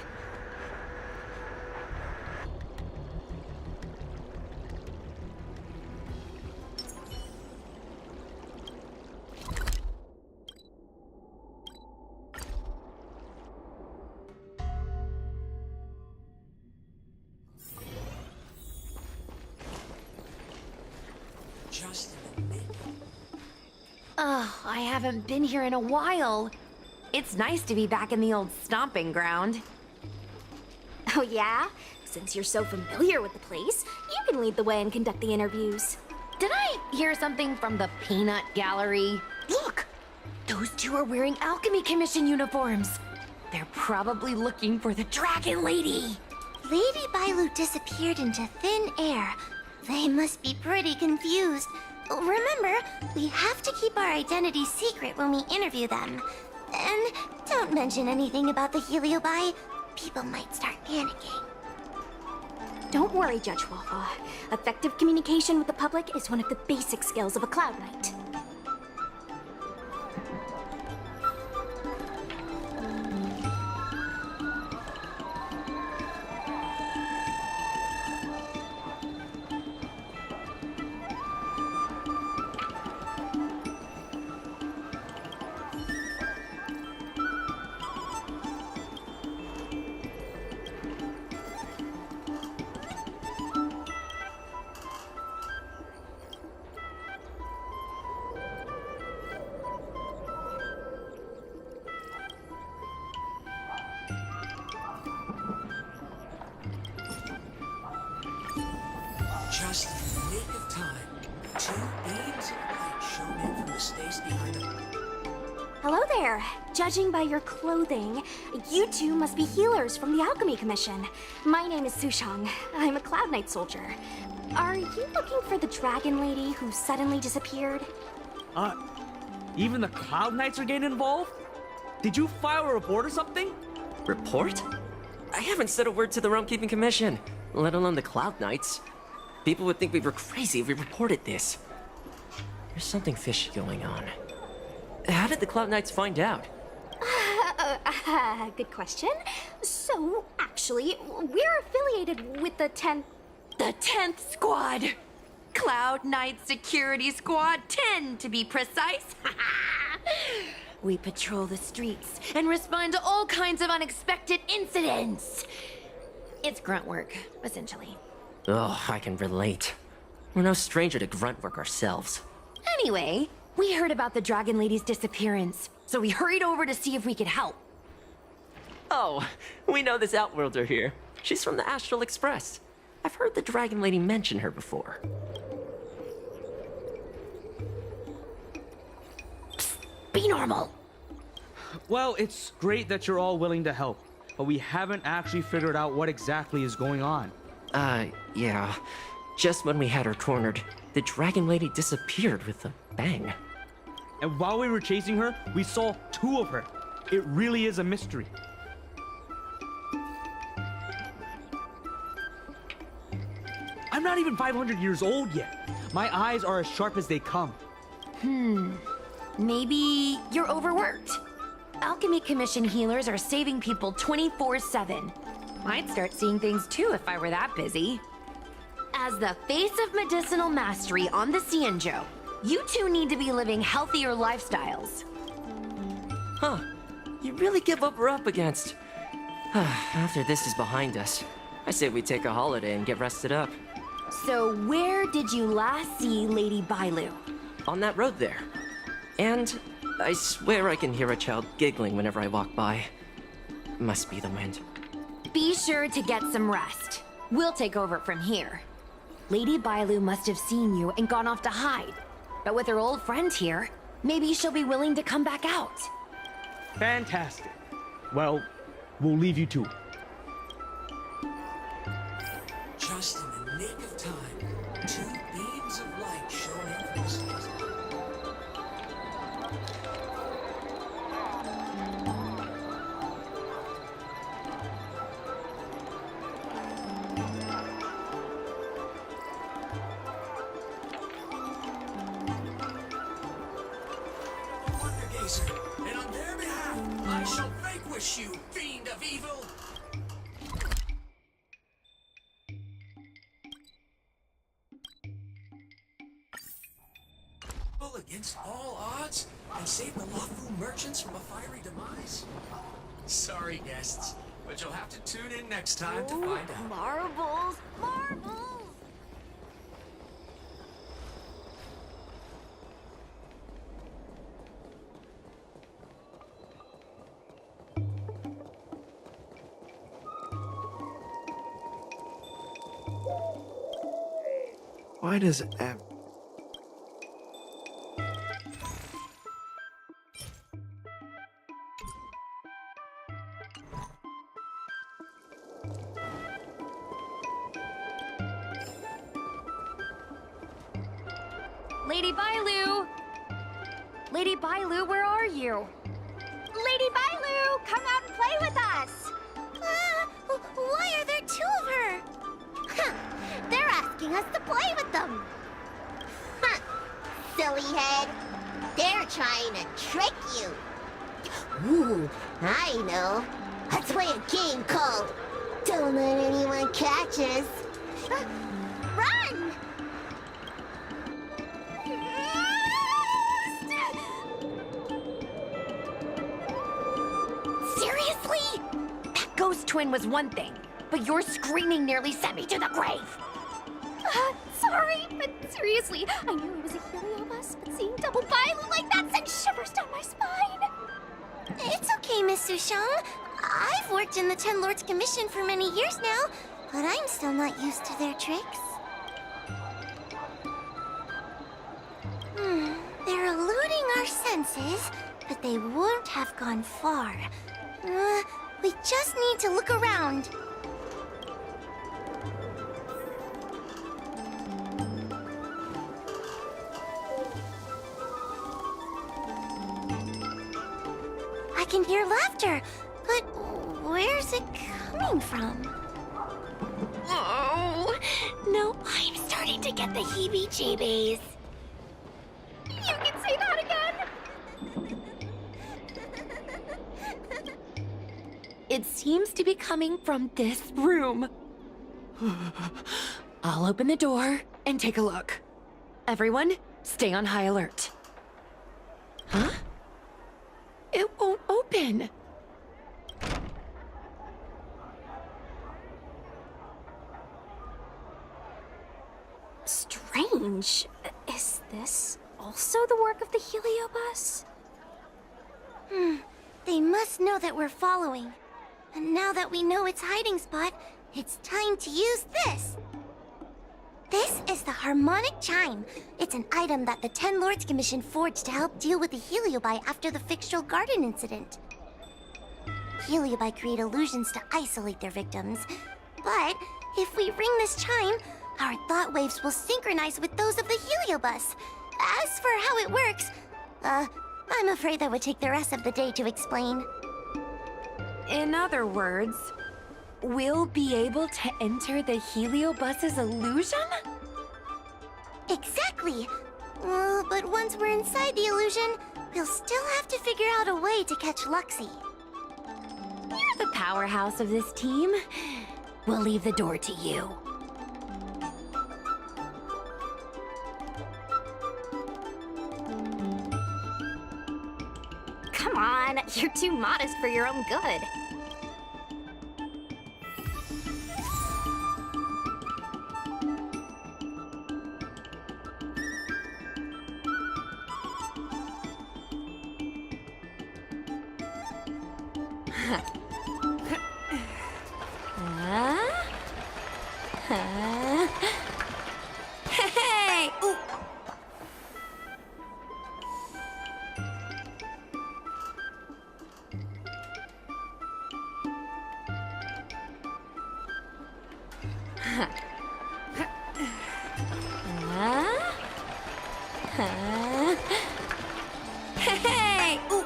C: Oh, I haven't been here in a while. It's nice to be back in the old stomping ground.
E: Oh yeah? Since you're so familiar with the place, you can lead the way and conduct the interviews.
C: Did I hear something from the Peanut Gallery? Look! Those two are wearing Alchemy Commission uniforms. They're probably looking for the Dragon Lady.
E: Lady Bailu disappeared into thin air. They must be pretty confused. Remember, we have to keep our identities secret when we interview them. And don't mention anything about the Heliobi. People might start panicking. Don't worry, Judge Luofu. Effective communication with the public is one of the basic skills of a Cloud Knight.
L: Just in the nick of time, two beams of light shone in from the space behind them.
E: Hello there. Judging by your clothing, you two must be healers from the Alchemy Commission. My name is Sushang. I'm a Cloud Knight soldier. Are you looking for the Dragon Lady who suddenly disappeared?
M: Even the Cloud Knights are getting involved? Did you file a report or something?
N: Report? I haven't said a word to the Realm Keeping Commission, let alone the Cloud Knights. People would think we were crazy if we reported this. There's something fishy going on. How did the Cloud Knights find out?
E: Good question. So, actually, we're affiliated with the 10th...
C: The 10th Squad! Cloud Knight Security Squad 10, to be precise. We patrol the streets and respond to all kinds of unexpected incidents. It's grunt work, essentially.
N: Oh, I can relate. We're no stranger to grunt work ourselves.
C: Anyway, we heard about the Dragon Lady's disappearance, so we hurried over to see if we could help.
N: Oh, we know this Outworlder here. She's from the Astral Express. I've heard the Dragon Lady mention her before.
C: Psst, be normal.
M: Well, it's great that you're all willing to help, but we haven't actually figured out what exactly is going on.
N: Yeah. Just when we had her cornered, the Dragon Lady disappeared with a bang.
M: And while we were chasing her, we saw two of her. It really is a mystery. I'm not even 500 years old yet. My eyes are as sharp as they come.
C: Maybe you're overworked. Alchemy Commission healers are saving people 24/7. I'd start seeing things too if I were that busy. As the face of medicinal mastery on the Xianzhou, you two need to be living healthier lifestyles.
N: Huh. You really give what we're up against. After this is behind us, I say we take a holiday and get rested up.
C: So where did you last see Lady Bailu?
N: On that road there. And I swear I can hear a child giggling whenever I walk by. Must be the wind.
C: Be sure to get some rest. We'll take over from here. Lady Bailu must have seen you and gone off to hide. But with her old friend here, maybe she'll be willing to come back out.
M: Fantastic. Well, we'll leave you to it.
L: Just in the nick of time, 2 beams of light shone in from the skies. Wonder Gazer, and on their behalf, I shall vanquish you, fiend of evil! Against all odds and save the Luofu merchants from a fiery demise? Sorry, guests, but you'll have to tune in next time to find out.
E: Marbles! Marbles!
H: Why does
C: Lady Bailu! Lady Bailu, where are you?
E: Lady Bailu, come out and play with us! Why are there 2 of her? Huh, they're asking us to play with them. Huh, silly head. They're trying to trick you. Ooh, I know. Let's play a game called Don't Let Anyone Catch Us. Run!
C: Seriously? That ghost twin was one thing, but your screaming nearly sent me to the grave.
E: Sorry, but seriously, I knew it was a Heliobus, but seeing double Bailu like that sent shivers down my spine.
A: It's okay, Miss Sushang. I've worked in the Ten Lords Commission for many years now, but I'm still not used to their tricks. They're eluding our senses, but they won't have gone far. We just need to look around. I can hear laughter, but where's it coming from?
E: Oh, no, I'm starting to get the heebie-jeebies. You can say that again!
C: It seems to be coming from this room. I'll open the door and take a look. Everyone, stay on high alert. Huh? It won't open.
E: Strange. Is this also the work of the Heliobus?
A: They must know that we're following. And now that we know its hiding spot, it's time to use this. This is the Harmonic Chime. It's an item that the Ten Lords Commission forged to help deal with the Heliobi after the Fyxestroll Garden incident. Heliobi create illusions to isolate their victims. But if we ring this chime, our thought waves will synchronize with those of the Heliobus. As for how it works, I'm afraid that would take the rest of the day to explain.
C: In other words, we'll be able to enter the Heliobus's illusion?
A: Exactly. But once we're inside the illusion, We'll still have to figure out a way to catch Luxie.
C: You're the powerhouse of this team. We'll leave the door to you.
E: Come on, you're too modest for your own good.
C: Hey! Ooh. Hey! Ooh.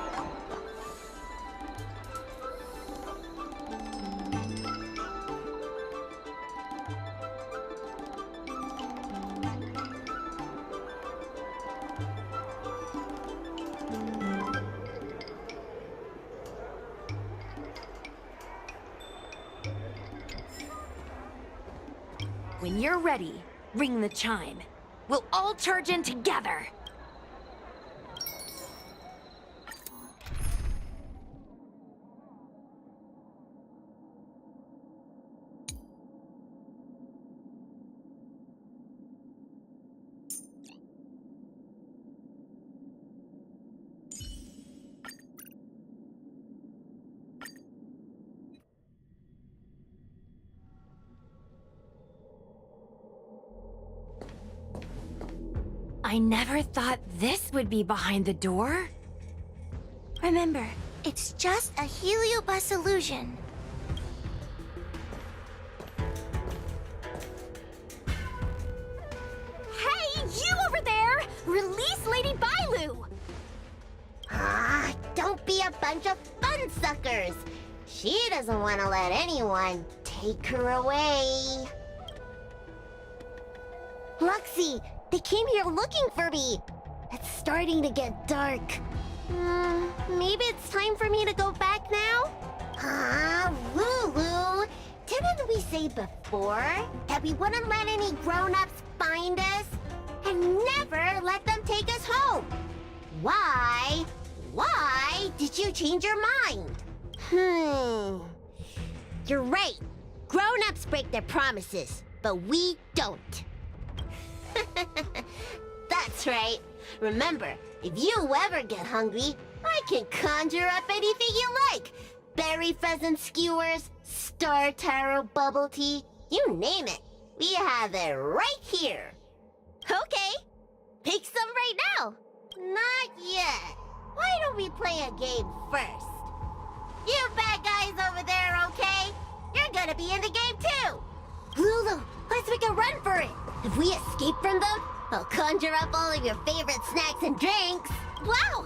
C: When you're ready, ring the chime. We'll all charge in together. I never thought this would be behind the door.
A: Remember, it's just a heliobus illusion.
E: Hey, you over there! Release Lady Bailu!
A: Ah, don't be a bunch of fun suckers. She doesn't want to let anyone take her away. Luxie, they came here looking for me. It's starting to get dark. Maybe it's time for me to go back now? Lulu, didn't we say before that we wouldn't let any grown-ups find us? And never let them take us home? Why? Why did you change your mind? You're right. Grown-ups break their promises, but we don't. That's right. Remember, if you ever get hungry, I can conjure up anything you like. Berry pheasant skewers, star taro bubble tea, you name it. We have it right here. Okay, pick some right now. Not yet. Why don't we play a game first? You bad guys over there, okay? You're gonna be in the game too. Lulu, let's make a run for it. If we escape from them, I'll conjure up all of your favorite snacks and drinks. Wow!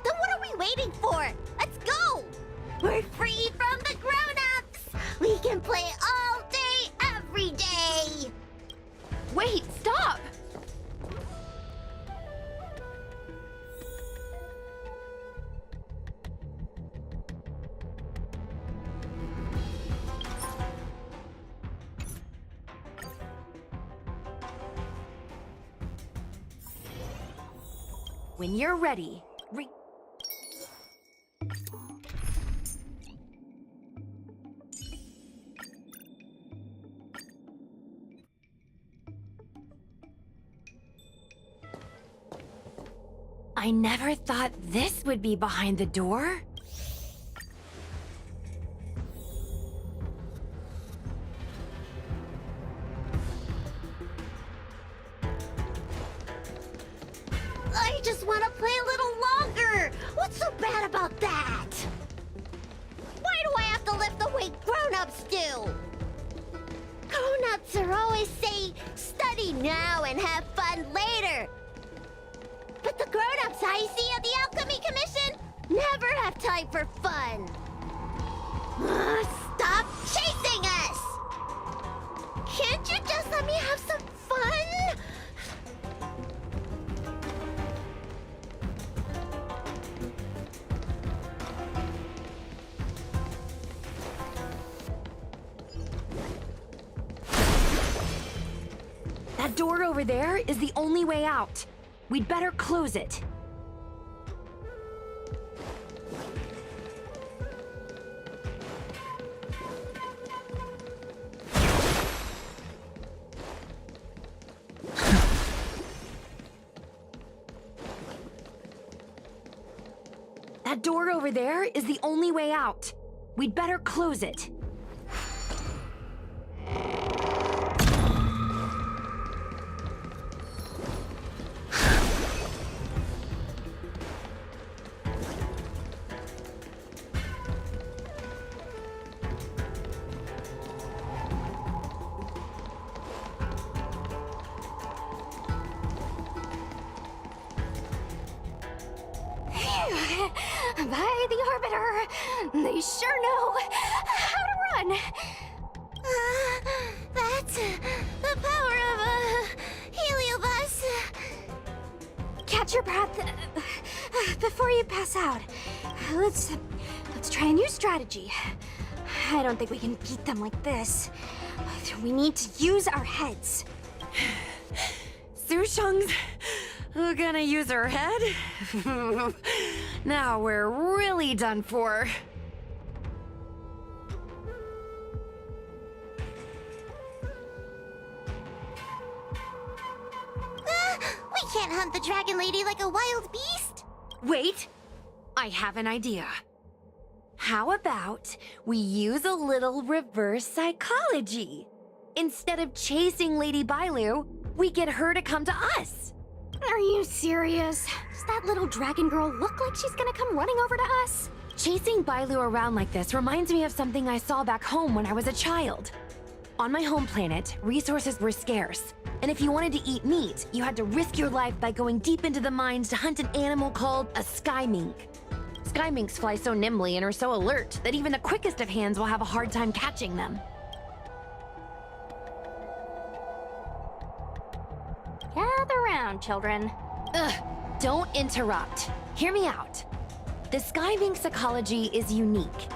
A: Then what are we waiting for? Let's go! We're free from the grown-ups! We can play all day, every day!
C: Wait, stop! When you're ready, I never thought this would be behind the door.
A: I just want to play a little longer! What's so bad about that? Why do I have to lift the weight grown-ups do? Grown-ups are always saying, study now and have fun later. But the grown-ups I see at the Alchemy Commission never have time for fun. Stop chasing us! Can't you just let me have some fun?
C: That door over there is the only way out. We'd better close it. That door over there is the only way out. We'd better close it.
E: By the Arbiter, they sure know how to run.
A: That's the power of a heliobus.
E: Catch your breath before you pass out. Let's try a new strategy. I don't think we can beat them like this. We need to use our heads.
C: Su Sheng's gonna use her head? Now we're really done for.
A: We can't hunt the Dragon Lady like a wild beast.
C: Wait, I have an idea. How about we use a little reverse psychology? Instead of chasing Lady Bailu, we get her to come to us.
E: Are you serious? Does that little dragon girl look like she's gonna come running over to us?
C: Chasing Bailu around like this reminds me of something I saw back home when I was a child. On my home planet, resources were scarce, and if you wanted to eat meat, you had to risk your life by going deep into the mines to hunt an animal called a sky mink. Sky minks fly so nimbly and are so alert that even the quickest of hands will have a hard time catching them.
E: Gather round, children.
C: Ugh, don't interrupt. Hear me out. The sky mink's psychology is unique.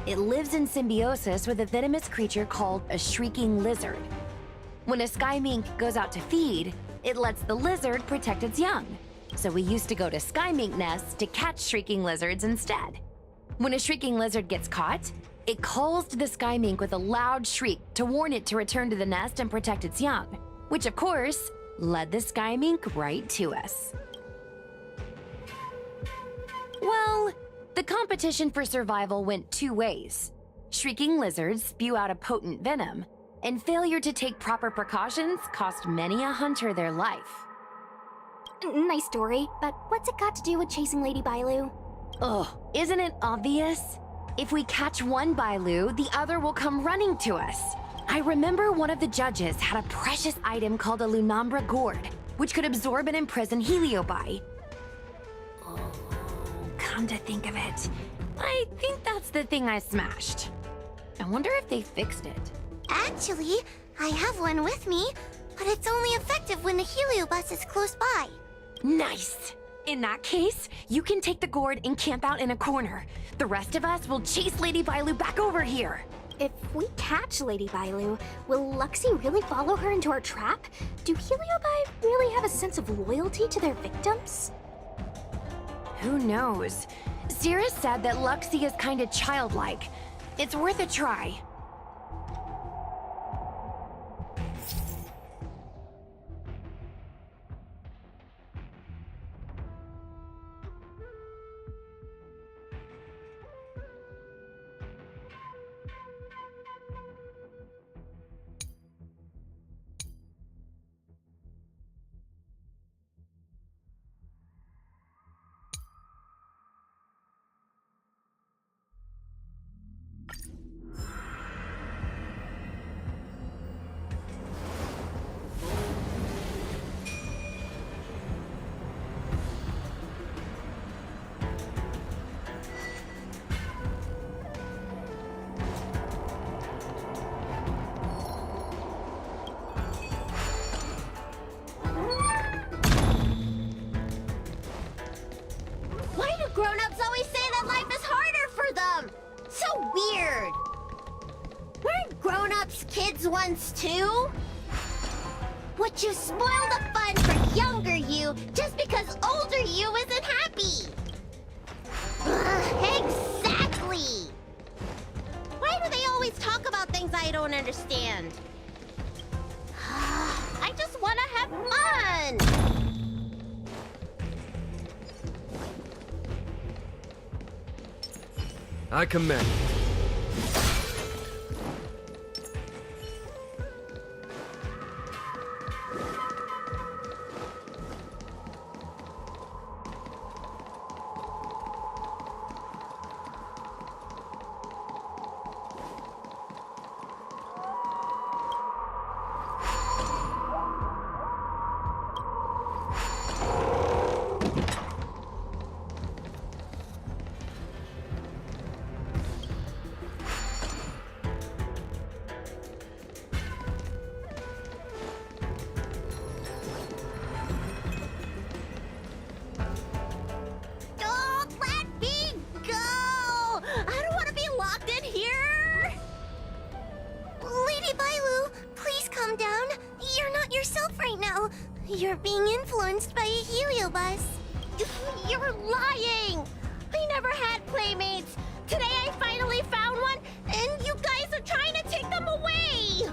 C: It lives in symbiosis with a venomous creature called a shrieking lizard. When a sky mink goes out to feed, it lets the lizard protect its young. So we used to go to sky mink nests to catch shrieking lizards instead. When a shrieking lizard gets caught, it calls to the sky mink with a loud shriek to warn it to return to the nest and protect its young, which of course led the sky mink right to us. Well, the competition for survival went two ways. Shrieking lizards spew out a potent venom, and failure to take proper precautions cost many a hunter their life.
E: Nice story, but what's it got to do with chasing Lady Bailu?
C: Ugh, isn't it obvious? If we catch one Bailu, the other will come running to us. I remember one of the judges had a precious item called a Lunambra gourd, which could absorb and imprison Heliobi. Oh, come to think of it, I think that's the thing I smashed. I wonder if they fixed it.
A: Actually, I have one with me, but it's only effective when the heliobus is close by.
C: Nice! In that case, you can take the gourd and camp out in a corner. The rest of us will chase Lady Bailu back over here.
E: If we catch Lady Bailu, will Luxie really follow her into our trap? Do Heliobi really have a sense of loyalty to their victims?
C: Who knows? Cirrus said that Luxie is kinda childlike. It's worth a try.
A: Grown-ups always say that life is harder for them. So weird. Weren't grown-ups kids once too? Would you spoil the fun for younger you just because older you isn't happy? Exactly! Why do they always talk about things I don't understand? I just want to have fun!
J: I commend.
A: Don't let me go! I don't want to be locked in here! Lady Bailu, please calm down. You're not yourself right now. You're being influenced by a heliobus. You're lying! I never had playmates. Today I finally found one, and you guys are trying to take them away!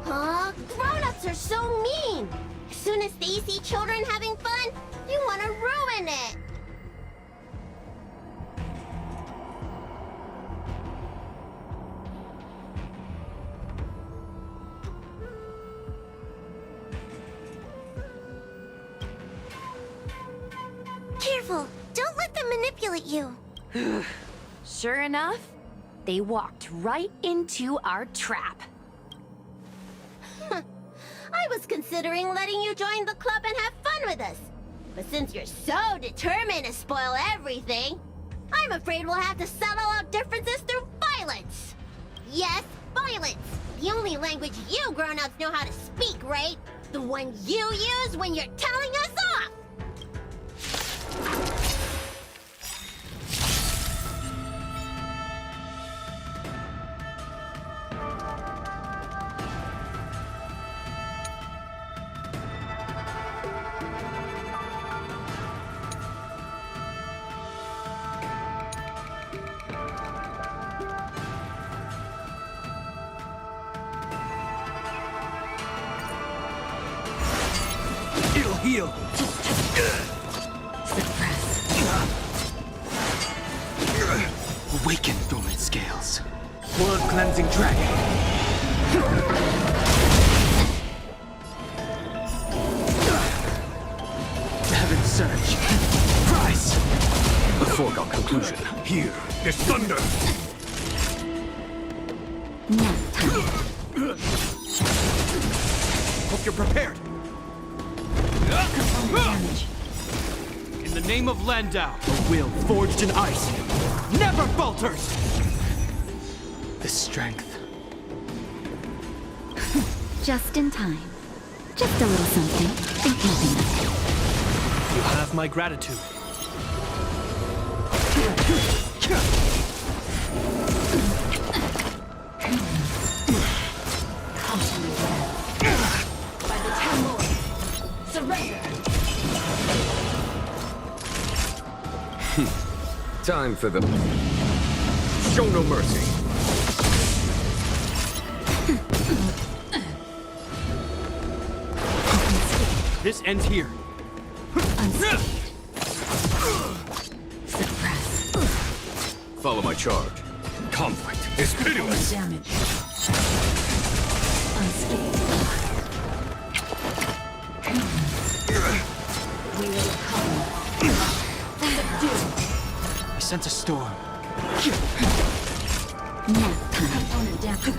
A: Huh? Grown-ups are so mean! As soon as they see children having fun, they want to ruin it! Careful! Don't let them manipulate you!
C: Sure enough, they walked right into our trap.
A: I was considering letting you join the club and have fun with us. But since you're so determined to spoil everything, I'm afraid we'll have to settle out differences through violence. Yes, violence. The only language you grown-ups know how to speak, right? The one you use when you're telling us off.
H: It'll heal. Awaken, dormant scales. Blood cleansing dragon. Heaven surge. Rise.
J: A foregone conclusion.
K: Here, this thunder!
H: Hope you're prepared. In the name of Landau, a will forged in ice never falters! The strength.
F: Just in time. Just a little something. Think nothing of it.
H: You have my gratitude.
G: By the 10 Lords, surrender!
J: Time for the... Show no mercy.
H: This ends here.
J: Follow my charge. Conflict is pitiless.
G: Damage. We will come.
H: I sense a storm.
G: Component damage.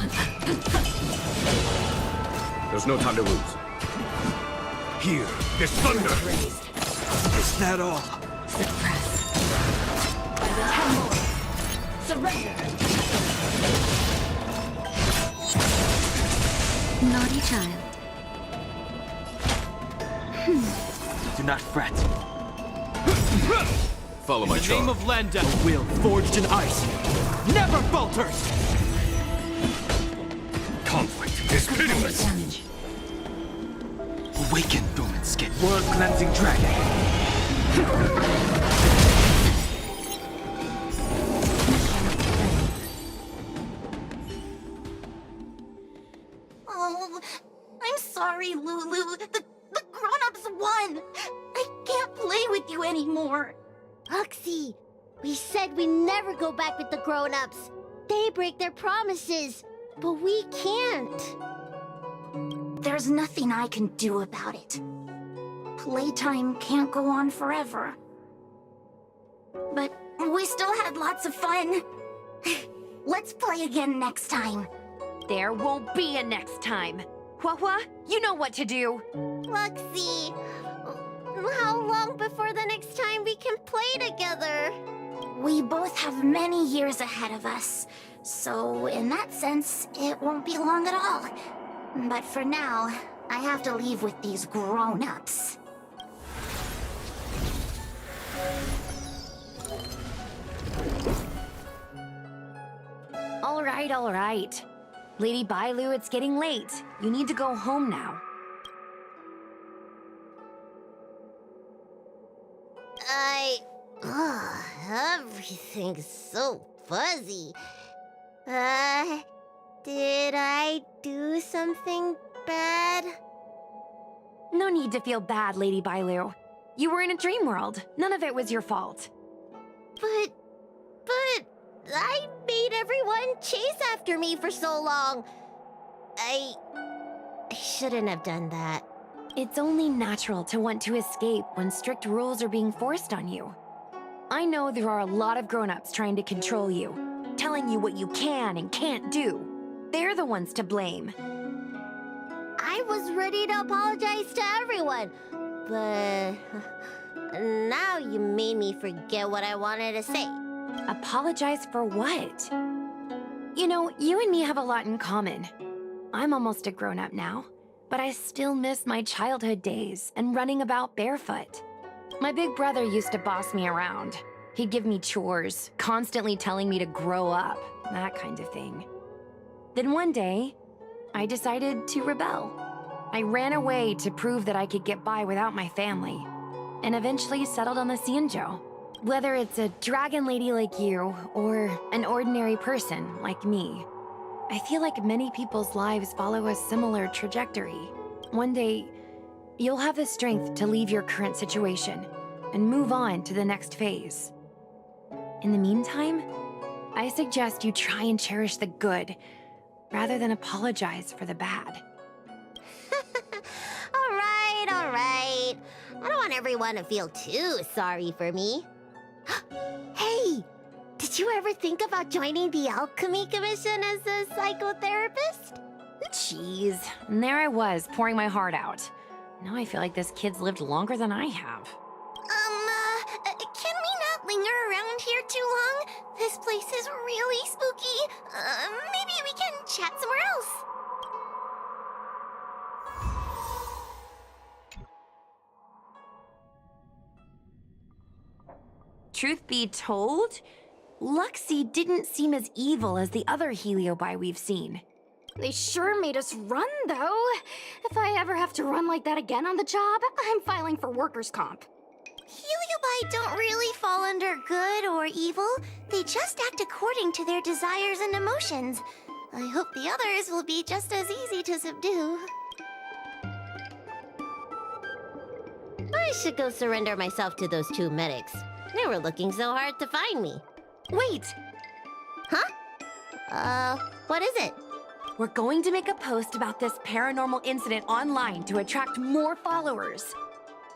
J: There's no time to lose.
K: Here, this thunder!
H: Is that all?
G: By the 10 Lords, surrender!
F: Naughty child.
H: Do not fret.
J: Follow my
H: In the
J: charge.
H: name of Landau, a will forged in ice never falters!
J: Conflict
K: is pitiless!
H: Damage. Awaken, dormant skin. World cleansing dragon.
A: Oh, I'm sorry, Lulu. The grown-ups won. I can't play with you anymore.
O: Foxy, we said we'd never go back with the grown-ups. They break their promises, but we can't.
A: There's nothing I can do about it. Playtime can't go on forever. But we still had lots of fun. Let's play again next time.
C: There won't be a next time. Hua, you know what to do.
O: Luxie, how long before the next time we can play together?
A: We both have many years ahead of us, so in that sense, it won't be long at all. But for now, I have to leave with these grown-ups.
C: All right. Lady Bailu, it's getting late. You need to go home now.
O: Everything's so fuzzy. Did I do something bad?
C: No need to feel bad, Lady Bailu. You were in a dream world. None of it was your fault.
O: But I made everyone chase after me for so long. I shouldn't have done that.
C: It's only natural to want to escape when strict rules are being forced on you. I know there are a lot of grown-ups trying to control you, telling you what you can and can't do. They're the ones to blame.
O: I was ready to apologize to everyone, but now you made me forget what I wanted to say.
C: Apologize for what? You know, you and me have a lot in common. I'm almost a grown-up now, but I still miss my childhood days and running about barefoot. My big brother used to boss me around. He'd give me chores, constantly telling me to grow up, that kind of thing. Then one day, I decided to rebel. I ran away to prove that I could get by without my family, and eventually settled on the Xianzhou. Whether it's a dragon lady like you, or an ordinary person like me, I feel like many people's lives follow a similar trajectory. One day, you'll have the strength to leave your current situation and move on to the next phase. In the meantime, I suggest you try and cherish the good rather than apologize for the bad.
O: All right. I don't want everyone to feel too sorry for me. Hey, did you ever think about joining the Alchemy Commission as a psychotherapist?
C: Jeez, and there I was, pouring my heart out. Now I feel like this kid's lived longer than I have.
A: Can we not linger around here too long? This place is really spooky. Maybe we can chat somewhere else.
C: Truth be told, Luxie didn't seem as evil as the other Heliobi we've seen.
E: They sure made us run, though. If I ever have to run like that again on the job, I'm filing for workers' comp.
A: Heliobi don't really fall under good or evil. They just act according to their desires and emotions. I hope the others will be just as easy to subdue.
O: I should go surrender myself to those two medics. They were looking so hard to find me.
C: Wait!
O: Huh? What is it?
C: We're going to make a post about this paranormal incident online to attract more followers.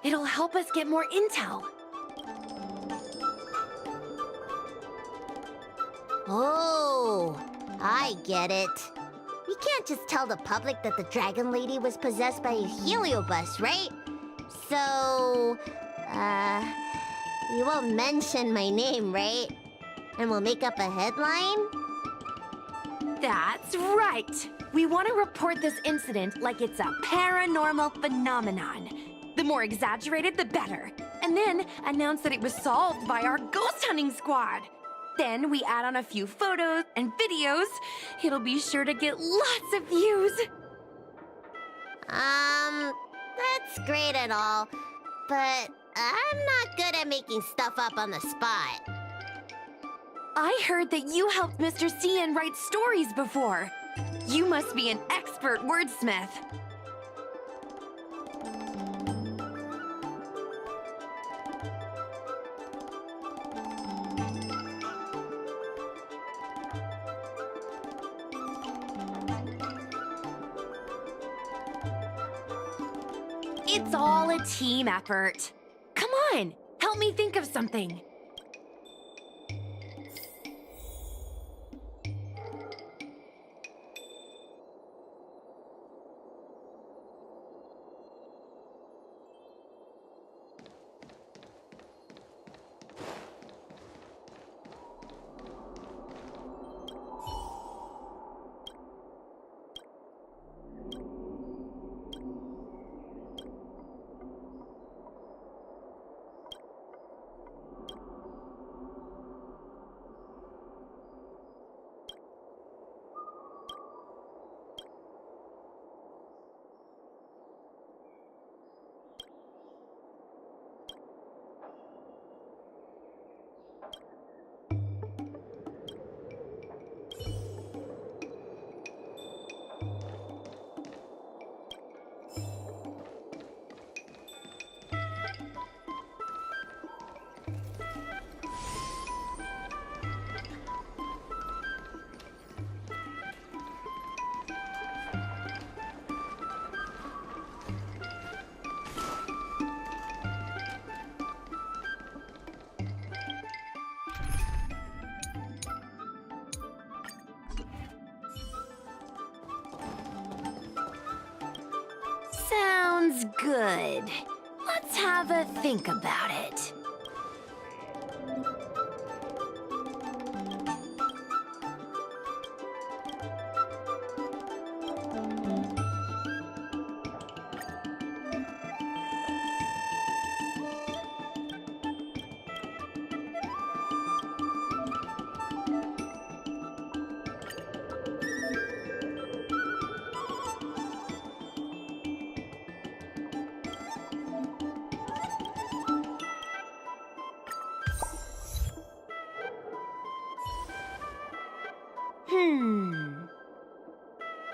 C: It'll help us get more intel.
O: Oh, I get it. We can't just tell the public that the Dragon Lady was possessed by a heliobus, right? So, you won't mention my name, right? And we'll make up a headline?
C: That's right! We want to report this incident like it's a paranormal phenomenon. The more exaggerated, the better. And then announce that it was solved by our ghost hunting squad. Then we add on a few photos and videos. It'll be sure to get lots of views.
O: That's great and all, but I'm not good at making stuff up on the spot.
C: I heard that you helped Mr. Xian write stories before. You must be an expert wordsmith. It's all a team effort. Come on, help me think of something. Sounds good. Let's have a think about it.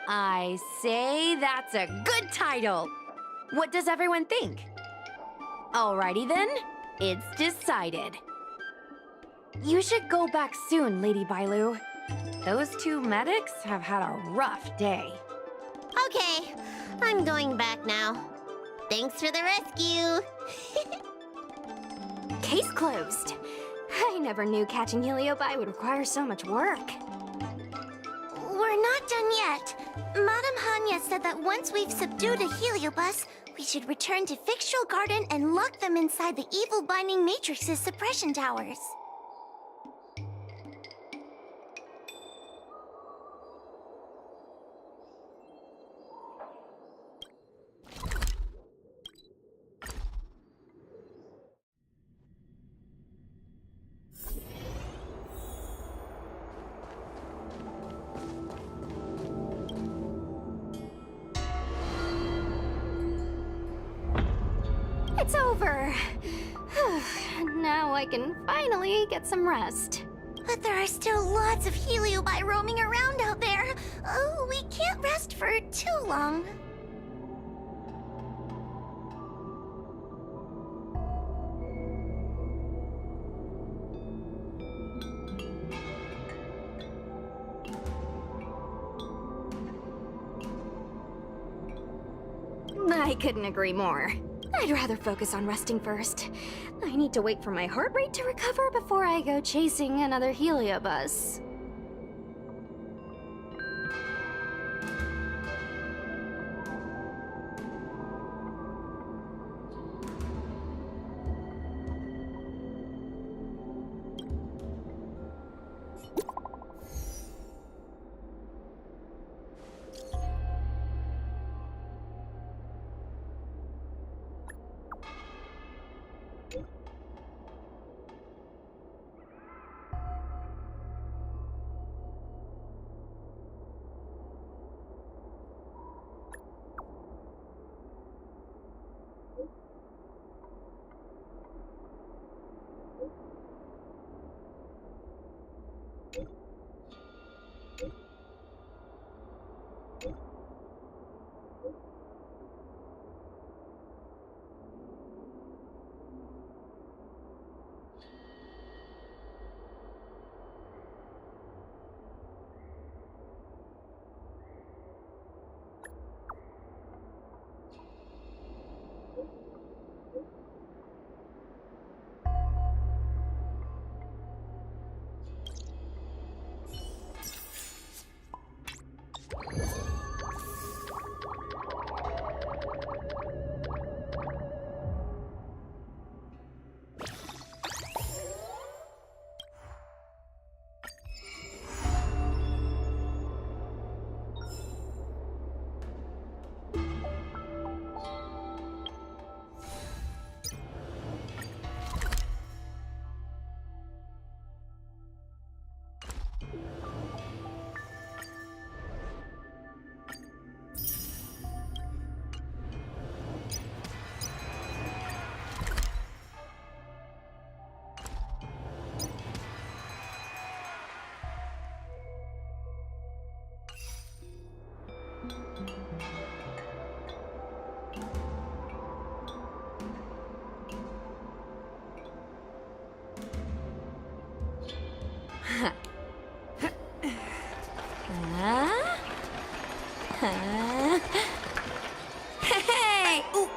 C: I say that's a good title. What does everyone think? Alrighty then, it's decided. You should go back soon, Lady Bailu. Those two medics have had a rough day.
O: Okay, I'm going back now. Thanks for the rescue.
E: Case closed. I never knew catching Heliobi would require so much work.
A: We're not done yet. Madame Hanya said that once we've subdued a Heliobus, we should return to Fyxestroll Garden and lock them inside the evil binding matrix's suppression towers.
E: It's over. Now I can finally get some rest.
A: But there are still lots of Heliobi roaming around out there. Oh, we can't rest for too long.
E: I couldn't agree more. I'd rather focus on resting first. I need to wait for my heart rate to recover before I go chasing another Heliobus.
G: Hey! Ooh.